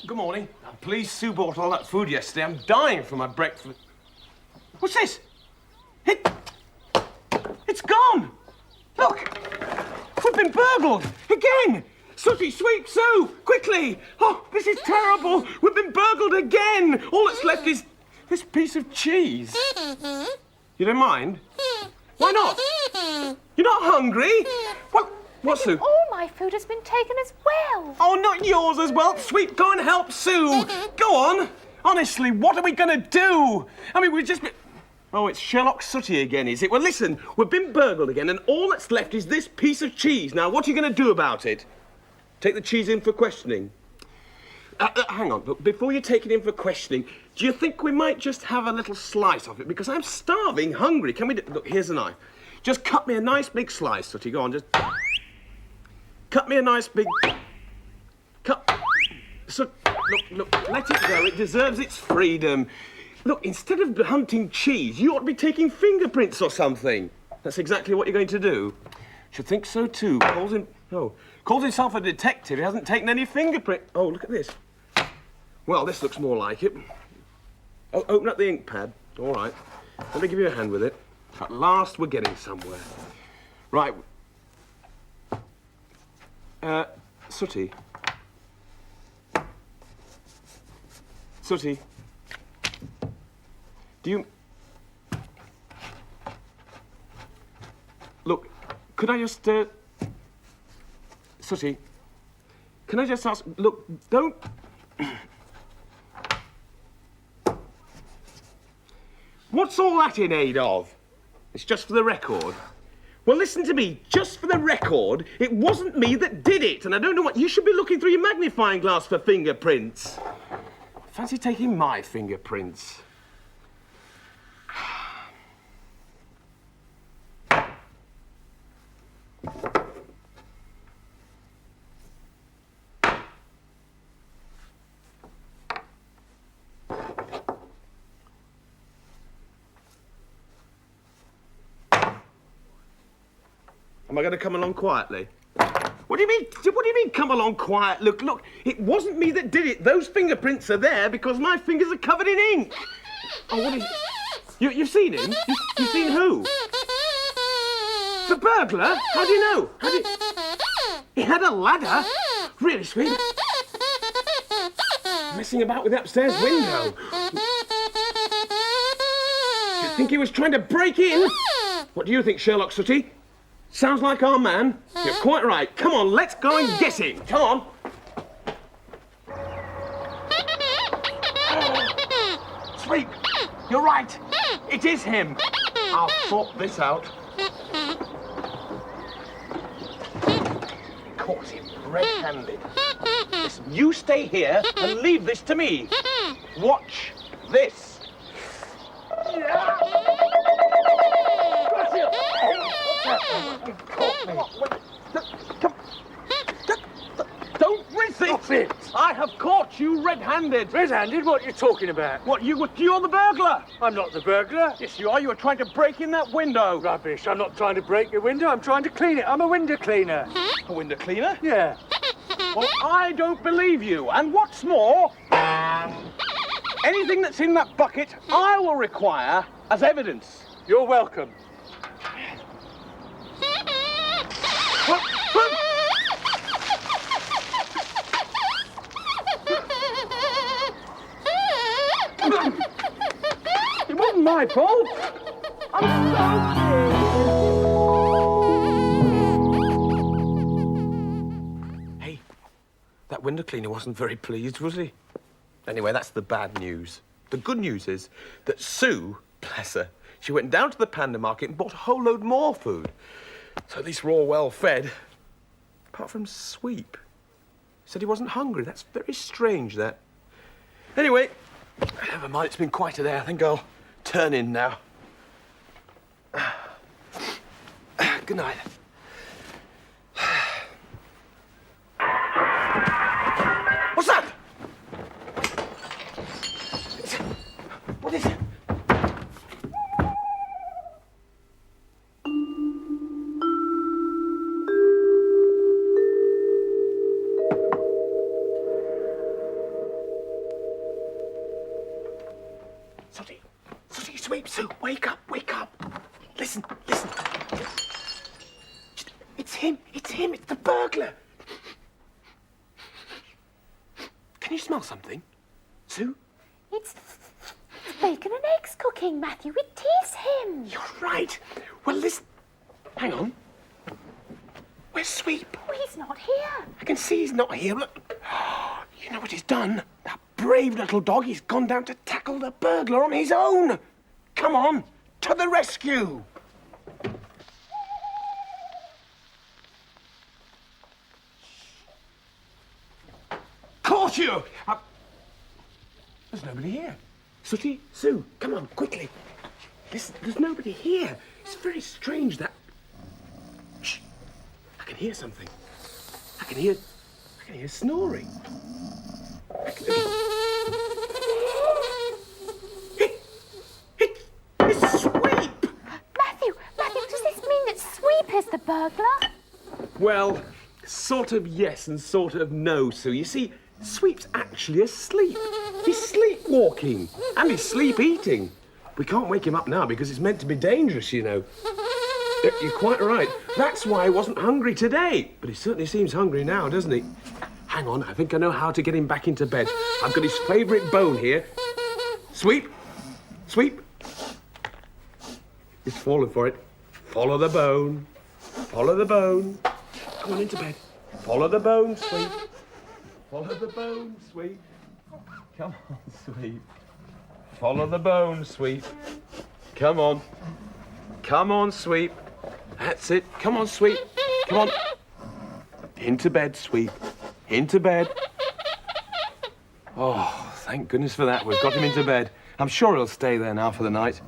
Good morning. I'm pleased Sue bought all that food yesterday. I'm dying for my breakfast. What's this? It's gone! Look! We've been burgled! Again! Sooty, Sweep, Sue! Quickly! Oh, this is terrible! We've been burgled again! All that's left is this piece of cheese. You don't mind? Why not? You're not hungry? What, Sue? All my food has been taken as well. Oh, not yours as well. Sweep, go and help Sue. Go on. Honestly, what are we going to do? I mean, we've just been... Oh, it's Sherlock Sooty again, is it? Well, listen, we've been burgled again, and all that's left is this piece of cheese. Now, what are you going to do about it? Take the cheese in for questioning. Hang on, but before you take it in for questioning, do you think we might just have a little slice of it? Because I'm starving, hungry. Can we... Look, here's a knife. Just cut me a nice big slice, Sooty. Go on, just... Cut me a nice big... Cut... So, look, let it go. It deserves its freedom. Look, instead of hunting cheese, you ought to be taking fingerprints or something. That's exactly what you're going to do. Should think so too. Calls himself a detective. He hasn't taken any fingerprint. Oh, look at this. Well, this looks more like it. Oh, open up the ink pad. All right. Let me give you a hand with it. At last, we're getting somewhere. Right. Sooty. Sooty. Do you... Look, could I just, Sooty, can I just ask... Look, don't... What's all that in aid of? It's just for the record. Well, listen to me. Just for the record, it wasn't me that did it, and I don't know what... You should be looking through your magnifying glass for fingerprints. Fancy taking my fingerprints. Am I going to come along quietly? What do you mean? What do you mean, come along quiet? Look, it wasn't me that did it. Those fingerprints are there because my fingers are covered in ink. Oh, what is... You've seen him? You've seen who? The burglar? How do you know? He had a ladder? Really, Sweet? Messing about with the upstairs window. You think he was trying to break in? What do you think, Sherlock Sooty? Sounds like our man. You're quite right. Come on, let's go and get him. Come on. Sweep, you're right. It is him. I'll sort this out. Caught him red-handed. Listen, you stay here and leave this to me. Watch this. You caught me. Don't risk Stop it! I have caught you red-handed. Red-handed? What are you talking about? What, you're the burglar? I'm not the burglar. Yes, you are. You were trying to break in that window. Rubbish. I'm not trying to break your window. I'm trying to clean it. I'm a window cleaner. A window cleaner? Yeah. Well, I don't believe you. And what's more, anything that's in that bucket, I will require as evidence. You're welcome. It wasn't my fault. I'm sorry. Hey, that window cleaner wasn't very pleased, was he? Anyway, that's the bad news. The good news is that Sue, bless her, she went down to the panda market and bought a whole load more food. So at least we're all well fed. Apart from Sweep. He said he wasn't hungry. That's very strange, that. Anyway, never mind, it's been quite a day. I think I'll turn in now. Good night. What's that? What is it? Sooty, Sweep, Sue, wake up, wake up. Listen. It's him, it's the burglar. Can you smell something? Sue? It's bacon and eggs cooking, Matthew. It is him. You're right. Well, listen. Hang on. Where's Sweep? Oh, he's not here. I can see he's not here. Look. You know what he's done? That brave little dog, he's gone down to tackle the burglar on his own. Come on, to the rescue. Caught you! There's nobody here. Sooty, Sue, come on, quickly. Listen, there's nobody here. It's very strange that... Shh. I can hear something. I can hear snoring. It's Sweep! Matthew, does this mean that Sweep is the burglar? Well, sort of yes and sort of no, Sue. You see, Sweep's actually asleep. He's sleepwalking and he's sleep-eating. We can't wake him up now because it's meant to be dangerous, you know. You're quite right. That's why he wasn't hungry today. But he certainly seems hungry now, doesn't he? Hang on, I think I know how to get him back into bed. I've got his favourite bone here. Sweep! Sweep! He's fallen for it. Follow the bone. Follow the bone. Come on into bed. Follow the bone, Sweep. Follow the bone, Sweep. Come on, Sweep. Follow the bone, Sweep. Come on. Come on, Sweep. That's it. Come on, Sweep. Come on. Into bed, Sweep. Into bed. Oh, thank goodness for that. We've got him into bed. I'm sure he'll stay there now for the night.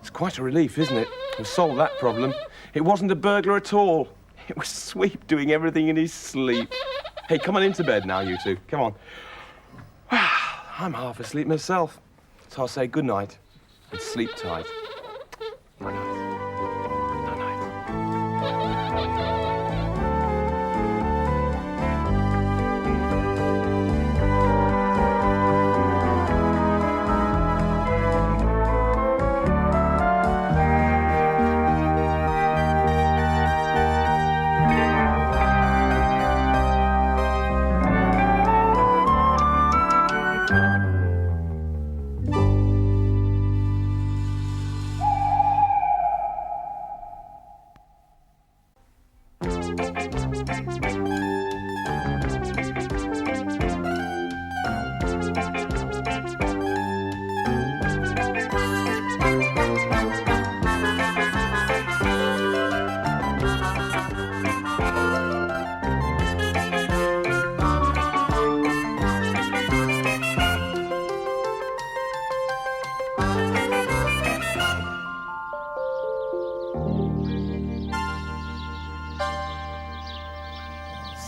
It's quite a relief, isn't it? We've solved that problem. It wasn't a burglar at all. It was Sweep doing everything in his sleep. Hey, come on into bed now, you two. Come on. I'm half asleep myself. So I'll say good night and sleep tight. Night night. Night night.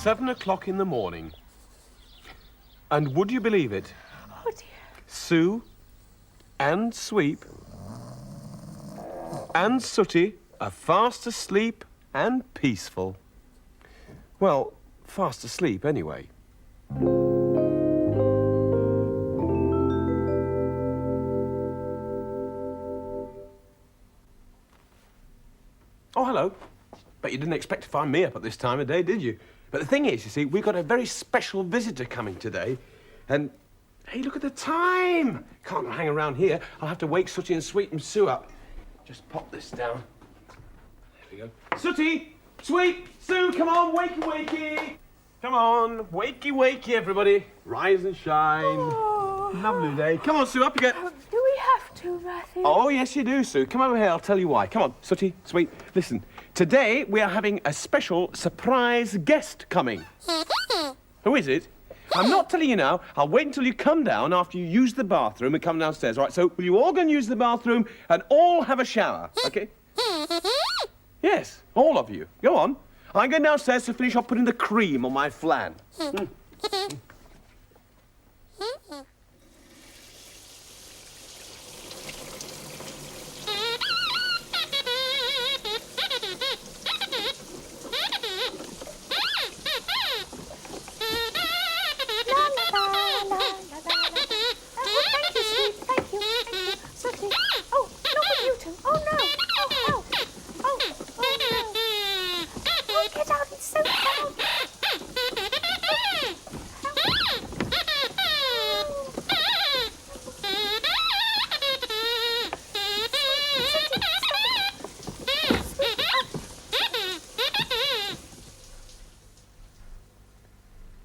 Seven o'clock in the morning. And would you believe it? Oh, dear. Soo and Sweep and Sooty are fast asleep and peaceful. Well, fast asleep anyway. Oh, hello. Bet you didn't expect to find me up at this time of day, did you? But the thing is, you see, we've got a very special visitor coming today, and hey, look at the time. Can't hang around here. I'll have to wake Sooty and Sweep and Soo up. Just pop this down. There we go. Sooty, Sweep, Soo, come on, wakey, wakey. Come on, wakey, wakey, everybody. Rise and shine. Oh. Lovely day. Come on, Soo, up you get. Do we have to, Matthew? Oh, yes, you do, Soo. Come over here, I'll tell you why. Come on, Sooty, Sweep, listen. Today, we are having a special surprise guest coming. Who is it? I'm not telling you now. I'll wait until you come down after you use the bathroom and come downstairs. All right, so will you all go and use the bathroom and all have a shower, OK? Yes, all of you. Go on. I'm going downstairs to finish off putting the cream on my flan.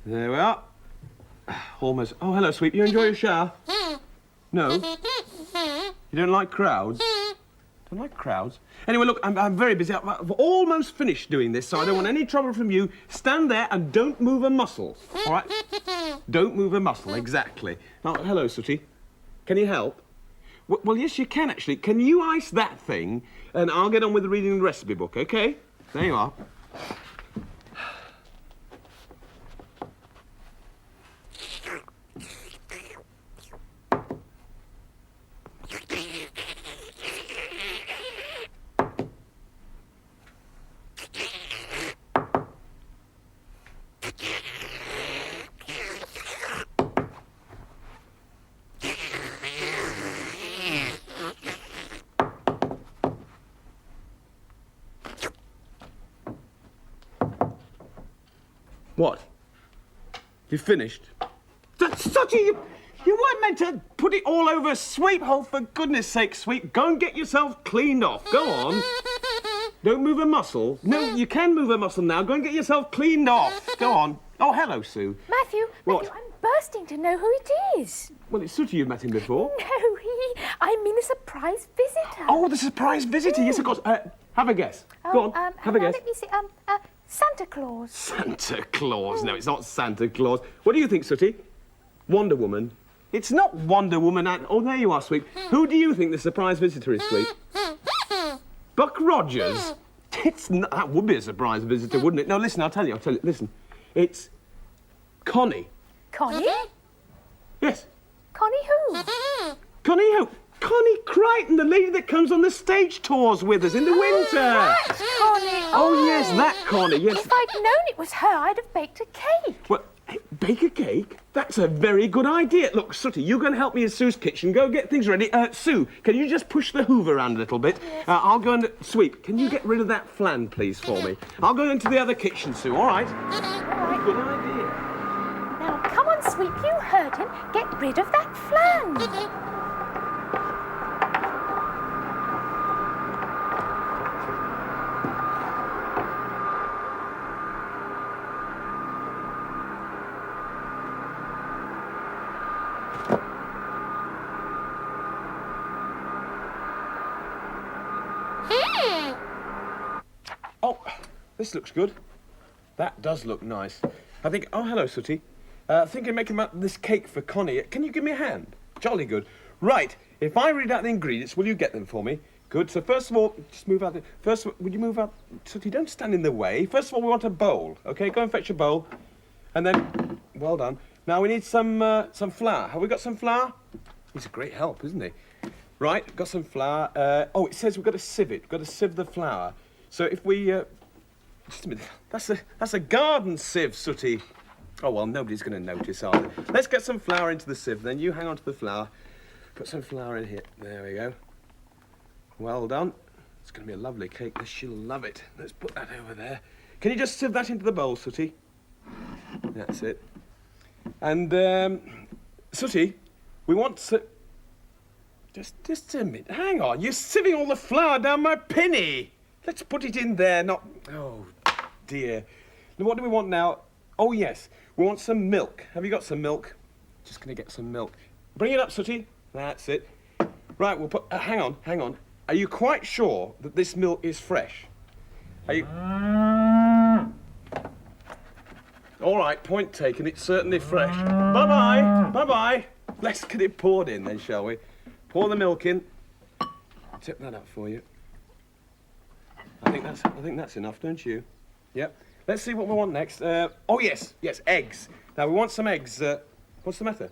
There we are. Almost. Oh, hello, Sweep. You enjoy your shower? No? You don't like crowds? Don't like crowds? Anyway, look, I'm very busy. I've almost finished doing this, so I don't want any trouble from you. Stand there and don't move a muscle, all right? Don't move a muscle, exactly. Oh, hello, Sooty. Can you help? Well, yes, you can, actually. Can you ice that thing, and I'll get on with reading the recipe book, OK? There you are. What? You finished? Sooty, you weren't meant to put it all over Sweep. Oh, for goodness sake, Sweep, go and get yourself cleaned off. Go on. Don't move a muscle. No, you can move a muscle now. Go and get yourself cleaned off. Go on. Oh, hello, Soo. Matthew, What? Matthew, I'm bursting to know who it is. Well, it's Sooty. You've met him before. No, I mean a surprise visitor. Oh, the surprise visitor. Yes, of course. Have a guess. Go on, have a guess. Let me see. Santa Claus. Santa Claus. No, it's not Santa Claus. What do you think, Sooty? Wonder Woman. It's not Wonder Woman. Oh, there you are, Sweep. Who do you think the surprise visitor is, Sweep? Buck Rogers. It's not, that would be a surprise visitor, wouldn't it? No, listen, I'll tell you. Listen. It's Connie. Connie? Yes. Connie who? Connie who? Connie Crichton, the lady that comes on the stage tours with us in the winter. That's Connie. Oh, yes, that Connie, yes. If I'd known it was her, I'd have baked a cake. Well, bake a cake? That's a very good idea. Look, Sooty, you go and help me in Soo's kitchen. Go get things ready. Soo, can you just push the hoover around a little bit? Yes. I'll go and Sweep. Can you get rid of that flan, please, for me? I'll go into the other kitchen, Soo, all right? All right. Good idea. Now, come on, Sweep, you heard him. Get rid of that flan. Oh, this looks good. That does look nice. I think... Oh, hello, Sooty. Thinking of making this cake for Connie. Can you give me a hand? Jolly good. Right, if I read out the ingredients, will you get them for me? Good. So first of all, just move out. First, would you move out? Sooty, don't stand in the way. First of all, we want a bowl. Okay, go and fetch a bowl. And then, well done. Now we need some flour. Have we got some flour? He's a great help, isn't he? Right, got some flour. Oh, it says we've got to sieve it. We've got to sieve the flour. So if we... just a minute. That's a garden sieve, Sooty. Oh, well, nobody's going to notice, are they? Let's get some flour into the sieve, then. You hang on to the flour. Put some flour in here. There we go. Well done. It's going to be a lovely cake. She'll love it. Let's put that over there. Can you just sieve that into the bowl, Sooty? That's it. And, Sooty, we want to... Just a minute. Hang on. You're sieving all the flour down my pinny. Let's put it in there, not... Oh, dear. Now, what do we want now? Oh, yes. We want some milk. Have you got some milk? Just going to get some milk. Bring it up, Sooty. That's it. Right, we'll put... hang on. Are you quite sure that this milk is fresh? Are you... All right, point taken. It's certainly fresh. Bye-bye. Bye-bye. Let's get it poured in then, shall we? Pour the milk in. Tip that up for you. I think that's enough, don't you? Yep. Let's see what we want next. Oh, yes, eggs. Now, we want some eggs. What's the matter?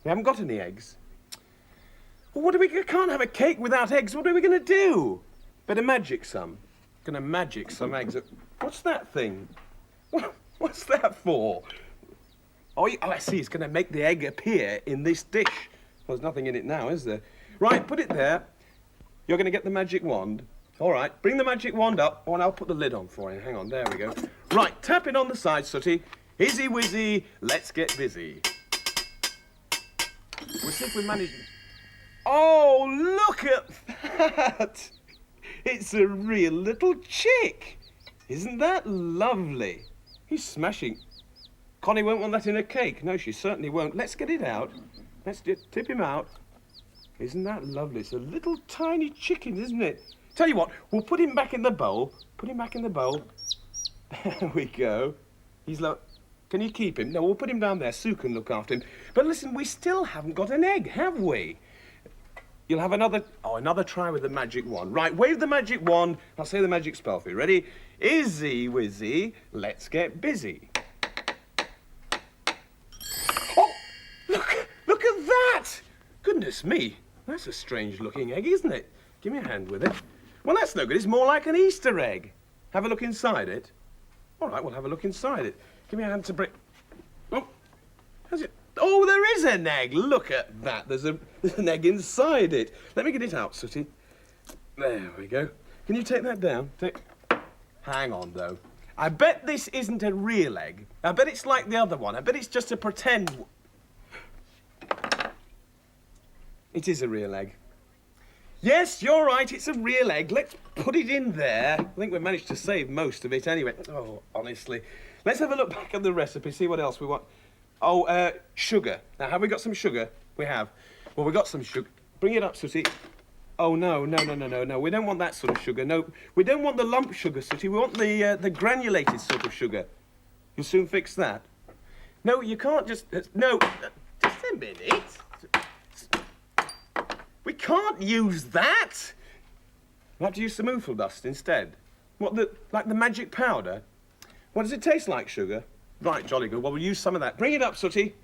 We haven't got any eggs. Well, we can't have a cake without eggs. What are we going to do? Better magic some. Going to magic some eggs. What's that thing? What's that for? Oh, I see. It's going to make the egg appear in this dish. Well, there's nothing in it now, is there? Right, put it there. You're going to get the magic wand. All right, bring the magic wand up. Oh, and I'll put the lid on for you. Hang on, there we go. Right, tap it on the side, Sooty. Izzy wizzy, let's get busy. We'll see if we manage... Oh, look at that! It's a real little chick. Isn't that lovely? He's smashing. Connie won't want that in a cake. No, she certainly won't. Let's get it out. Let's tip him out. Isn't that lovely? It's a little tiny chicken, isn't it? Tell you what, we'll put him back in the bowl. Put him back in the bowl. There we go. He's like... Can you keep him? No, we'll put him down there. Sue can look after him. But listen, we still haven't got an egg, have we? You'll have another try with the magic wand. Right, wave the magic wand. I'll say the magic spell for you. Ready? Izzy wizzy, let's get busy. Oh, look at that! Goodness me, that's a strange looking egg, isn't it? Give me a hand with it. Well, that's no good. It's more like an Easter egg. Have a look inside it. All right, we'll have a look inside it. Give me a hand to bring... Oh, how's it? Oh, there is an egg. Look at that. There's an egg inside it. Let me get it out, Sooty. There we go. Can you take that down? Hang on, though. I bet this isn't a real egg. I bet it's like the other one. I bet it's just a pretend... It is a real egg. Yes, you're right. It's a real egg. Let's put it in there. I think we've managed to save most of it anyway. Oh, honestly. Let's have a look back at the recipe, see what else we want. Oh, sugar. Now, have we got some sugar? We have. Well, we got some sugar. Bring it up, Sooty. Oh, no. We don't want that sort of sugar. No, we don't want the lump sugar, Sooty. We want the granulated sort of sugar. You'll soon fix that. No, you can't just... No, just a minute. We can't use that. We'll have to use some oofle dust instead. What, like the magic powder? What does it taste like, sugar? Right, jolly good. Well, we'll use some of that. Bring it up, Sooty.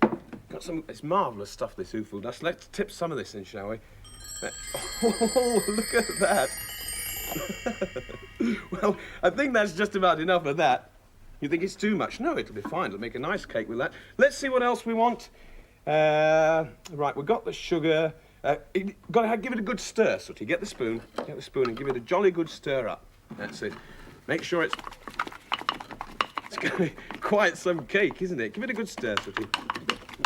Got some... It's marvellous stuff, this oofle dust. Let's tip some of this in, shall we? Oh, look at that. Well, I think that's just about enough of that. You think it's too much? No, it'll be fine. It'll make a nice cake with that. Let's see what else we want. Right, we've got the sugar. Got to give it a good stir, Sooty. Get the spoon and give it a jolly good stir up. That's it. Make sure it's going to be quite some cake, isn't it? Give it a good stir, Sooty.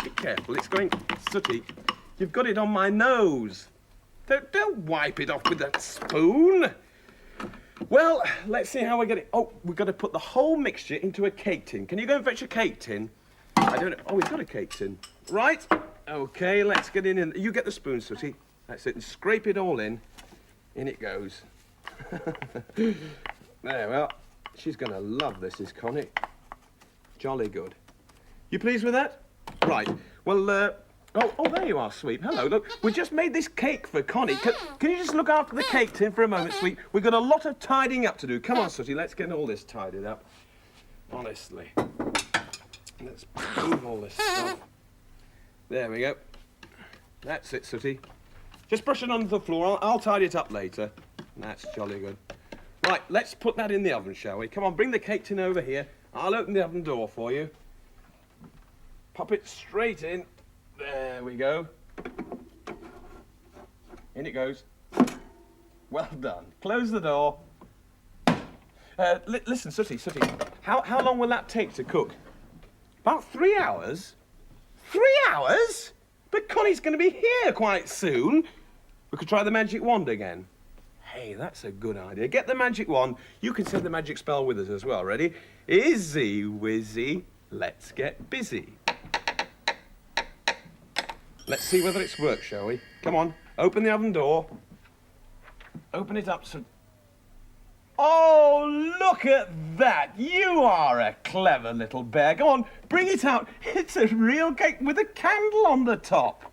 Be careful. It's going... Sooty, you've got it on my nose. Don't wipe it off with that spoon. Well, let's see how we get it. Oh, we've got to put the whole mixture into a cake tin. Can you go and fetch a cake tin? I don't know. Oh, we've got a cake tin. Right. Okay, let's get in. You get the spoon, Sooty. That's it. And scrape it all in. In it goes. There, well, she's going to love this, is Connie. Jolly good. You pleased with that? Right. Well, Oh, there you are, Sweep. Hello, look. We just made this cake for Connie. Can you just look after the cake tin for a moment, Sweep? We've got a lot of tidying up to do. Come on, Sooty, let's get all this tidied up. Honestly. Let's move all this stuff. There we go. That's it, Sooty. Just brush it onto the floor. I'll tidy it up later. That's jolly good. Right, let's put that in the oven, shall we? Come on, bring the cake tin over here. I'll open the oven door for you. Pop it straight in. There we go. In it goes. Well done. Close the door. Listen, Sooty, how long will that take to cook? About 3 hours? 3 hours? But Connie's going to be here quite soon. We could try the magic wand again. Hey, that's a good idea. Get the magic wand. You can say the magic spell with us as well. Ready? Izzy wizzy, let's get busy. Let's see whether it's worked, shall we? Come on, open the oven door. Open it up so... Oh, look at that! You are a clever little bear. Go on, bring it out. It's a real cake with a candle on the top.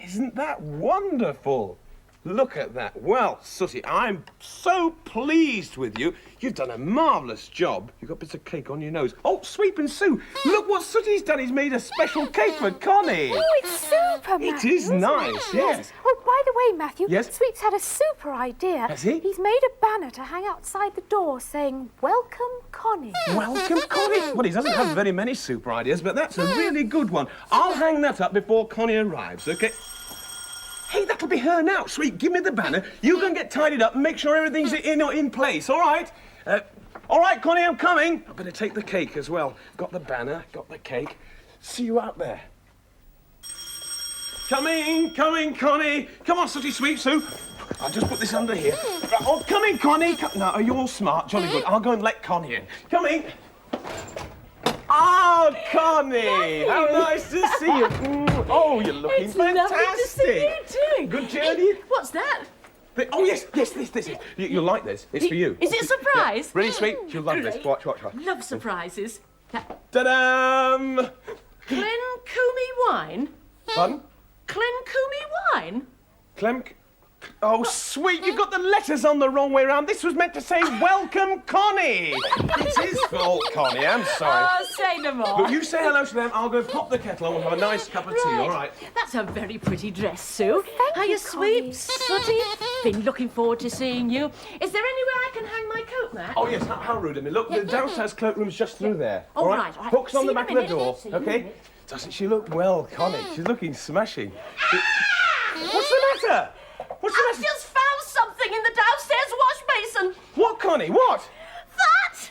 Isn't that wonderful? Look at that. Well, Sooty, I'm so pleased with you. You've done a marvellous job. You've got bits of cake on your nose. Oh, Sweep and Soo, look what Sooty's done. He's made a special cake for Connie. Oh, it's super, Matthew. It is nice, yes. Oh, by the way, Matthew, Yes? Sweep's had a super idea. Has he? He's made a banner to hang outside the door saying, "Welcome, Connie." Welcome, Connie. Well, he doesn't have very many super ideas, but that's a really good one. I'll hang that up before Connie arrives, OK? Hey, that'll be her now. Sweet, give me the banner. You go and get tidied up and make sure everything's in place, all right? All right, Connie, I'm coming. I better take the cake as well. Got the banner, got the cake. See you out there. Coming, Connie. Come on, Sooty, Sweep, Soo. I'll just put this under here. Oh, coming, Connie. Now, you're all smart, jolly good. I'll go and let Connie in. Coming. Oh, Connie! How nice to see you. Oh, you're looking fantastic. Lovely to see you too. Good journey. What's that? Oh, yes, this is. You'll like this. It's for you. Is it a surprise? Yeah. Really sweet. You'll love this. Great. Watch. Love surprises. Ta-dam! Glencoomey wine? Pardon? Glencoomey wine? Clem... Oh, sweet, you got the letters on the wrong way round. This was meant to say, welcome, Connie. It's his fault, Connie. I'm sorry. Oh, say no more. But you say hello to them. I'll go pop the kettle on and have a nice cup of tea, all right? That's a very pretty dress, Sue. Thank Are you, you Connie. sweet, Sooty? Been looking forward to seeing you. Is there anywhere I can hang my coat, Matt? Oh, yes, how rude of me. Look, the downstairs cloakroom's just through there. Oh, all right. Hooks on See the you in back a of the minute. door, See you in a OK? minute. Doesn't she look well, Connie? She's looking smashing. What's the matter? What's the I matter? just found something in the downstairs wash basin. What, Connie? What? That!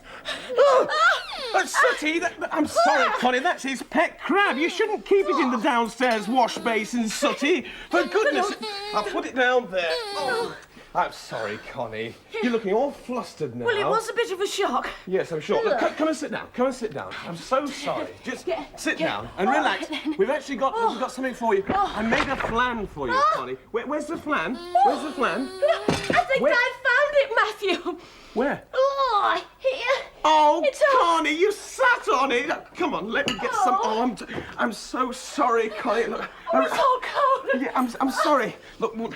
Sooty, I'm sorry, Connie, that's his pet crab. You shouldn't keep it in the downstairs wash basin, Sooty. For goodness... I'll put it down there. Oh, I'm sorry, Connie. You're looking all flustered now. Well, it was a bit of a shock. Yes, I'm sure. Look, come and sit down. Come and sit down. I'm so sorry. Just sit down and relax. We've actually got something for you. I made a flan for you, Connie. Where's the flan? Where's the flan? I think Where? I found it, Matthew. Where? Oh, here. Oh, It's all- Connie, you sat on it. Come on, let me get some. Oh, I'm so sorry, Connie. Look, It's all cold. yeah, I'm sorry. Look,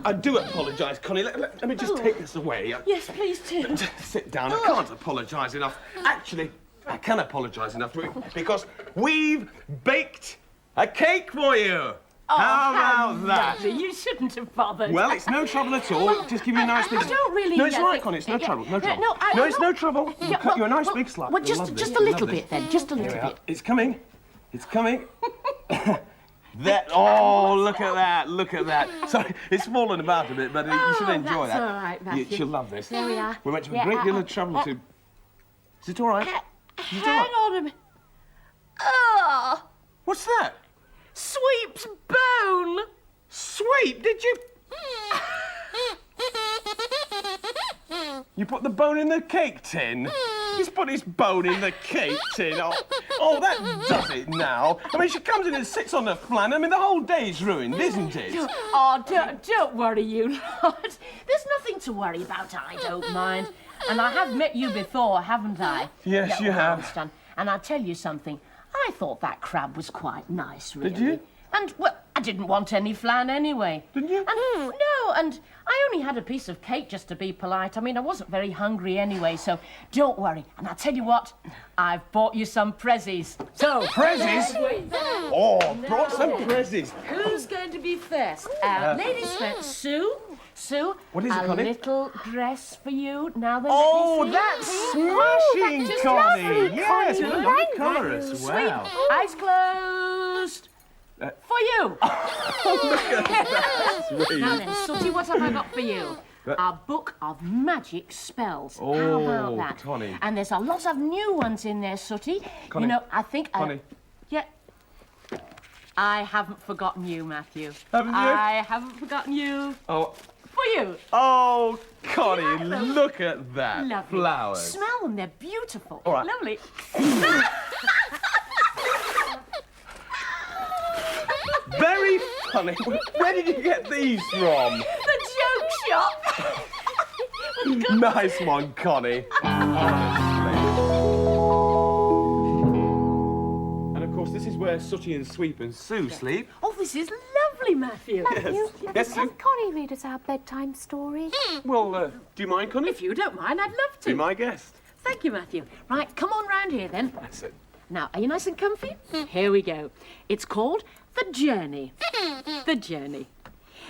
I do apologise, Connie. Let me just take this away. Yes, please do. Just sit down. I can't apologise enough. Actually, I can apologise enough because we've baked a cake for you. How about that? Lovely. You shouldn't have bothered. Well, it's no trouble at all. Just give you a nice big... I don't really... No, it's all right, think- Connie. It's no trouble. No trouble. No, it's no trouble. We'll cut you a nice big slab. Well, You'll just love this. a You'll little love bit this. then. Just a Here little we are. bit. It's coming. It's coming. Oh, look at that. Look at that. Sorry, it's fallen about a bit, but you should enjoy that's that. all right, Matthew. She'll love this. There we are. We went to a Yeah, great deal of trouble to... Is it all right? Hang on a minute. Oh, What's that? Sweep's bone. Sweet, did you... You put the bone in the cake tin? He's put his bone in the cake tin. Oh, that does it now. I mean, she comes in and sits on the flan. I mean, the whole day's ruined, isn't it? Oh, don't worry, you lot. There's nothing to worry about. I don't mind. And I have met you before, haven't I? Yes, you I have. understand. And I'll tell you something. I thought that crab was quite nice, really. Did you? And, well, I didn't want any flan anyway. Didn't you? And I only had a piece of cake just to be polite. I mean, I wasn't very hungry anyway, so don't worry. And I'll tell you what, I've bought you some prezzies. So, Prezzies? Oh, brought some prezzies. who's going to be first? Ladies first. Sue? Sue, What is it, a Connie? little dress for you. Now then, Oh, let me see. that's smashing, just Connie. lovely, Yes, Connie. and lovely Thank colour as Sweet. well. Eyes closed. For you. Sweet. Now then, Sooty, what have I got for you? A book of magic spells. How about Oh, that? Connie. And there's a lot of new ones in there, Sooty. Connie. You know, I think... Connie. Yeah. I haven't forgotten you, Matthew. Haven't you? I haven't forgotten you. Oh, For you. oh, Connie, look at that. Lovely. Flowers. Smell them, they're beautiful. All right. Lovely. Very funny. Where did you get these from? The joke shop. Nice one, Connie. Honestly. And of course, this is where Sooty and Sweep and Sue sleep. Oh, this is lovely, Matthew. Yes, Sue? Can Connie read us our bedtime story? Well, do you mind, Connie? If you don't mind, I'd love to. Be my guest. Thank you, Matthew. Right, come on round here then. That's it. Now, are you nice and comfy? Here we go. It's called The Journey. The Journey.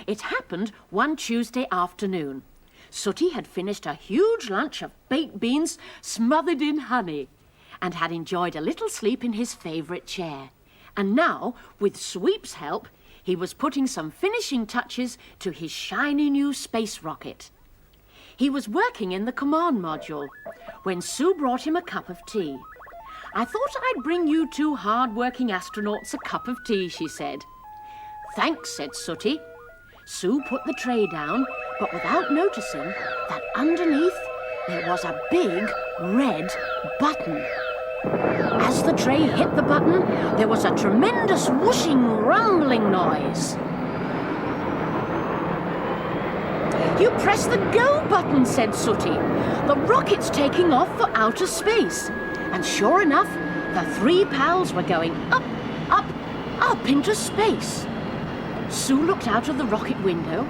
It happened one Tuesday afternoon. Sooty had finished a huge lunch of baked beans smothered in honey and had enjoyed a little sleep in his favourite chair. And now, with Sweep's help, he was putting some finishing touches to his shiny new space rocket. He was working in the command module when Sue brought him a cup of tea. I thought I'd bring you two hard-working astronauts a cup of tea, she said. Thanks, said Sooty. Sue put the tray down, but without noticing that underneath there was a big red button. As the tray hit the button, there was a tremendous whooshing, rumbling noise. You press the go button, said Sooty. The rocket's taking off for outer space. And sure enough, the three pals were going up, up, up into space. Sue looked out of the rocket window.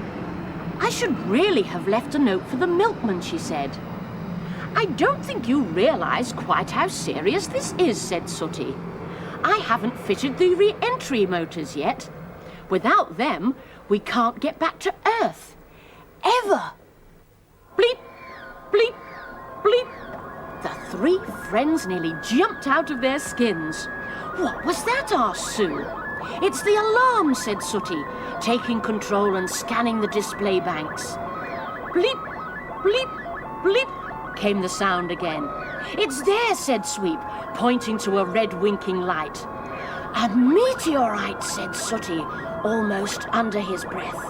I should really have left a note for the milkman, she said. I don't think you realise quite how serious this is, said Sooty. I haven't fitted the re-entry motors yet. Without them, we can't get back to Earth. Ever. Bleep, bleep, bleep. The three friends nearly jumped out of their skins. What was that? Asked Sue. It's the alarm, said Sooty, taking control and scanning the display banks. Bleep, bleep, bleep, came the sound again. It's there, said Sweep, pointing to a red winking light. A meteorite, said Sooty, almost under his breath.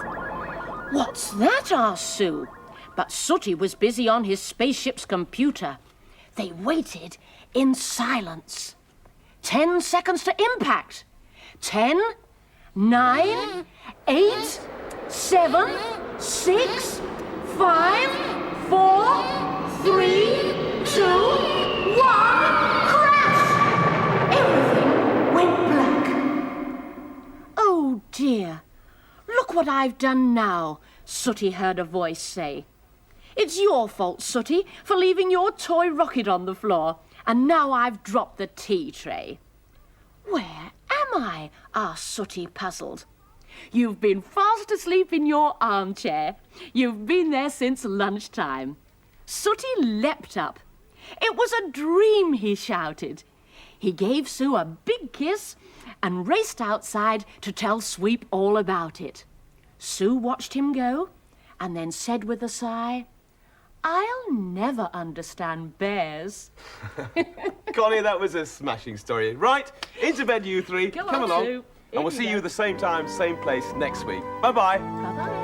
What's that? Asked Sue. But Sooty was busy on his spaceship's computer. They waited in silence. 10 seconds to impact. 10, 9, 8, 7, 6, 5, 4, 3, 2, 1. Crash! Everything went black. Oh dear. Look what I've done now, Sooty heard a voice say. It's your fault, Sooty, for leaving your toy rocket on the floor, and now I've dropped the tea tray. Where am I? Asked Sooty, puzzled. You've been fast asleep in your armchair. You've been there since lunchtime. Sooty leapt up. It was a dream, he shouted. He gave Sue a big kiss and raced outside to tell Sweep all about it. Sue watched him go and then said with a sigh, I'll never understand bears. Connie, that was a smashing story. Right, into bed, you three. Come Come on, along. Sue. And we'll see you the same time, same place next week. Bye-bye. Bye-bye.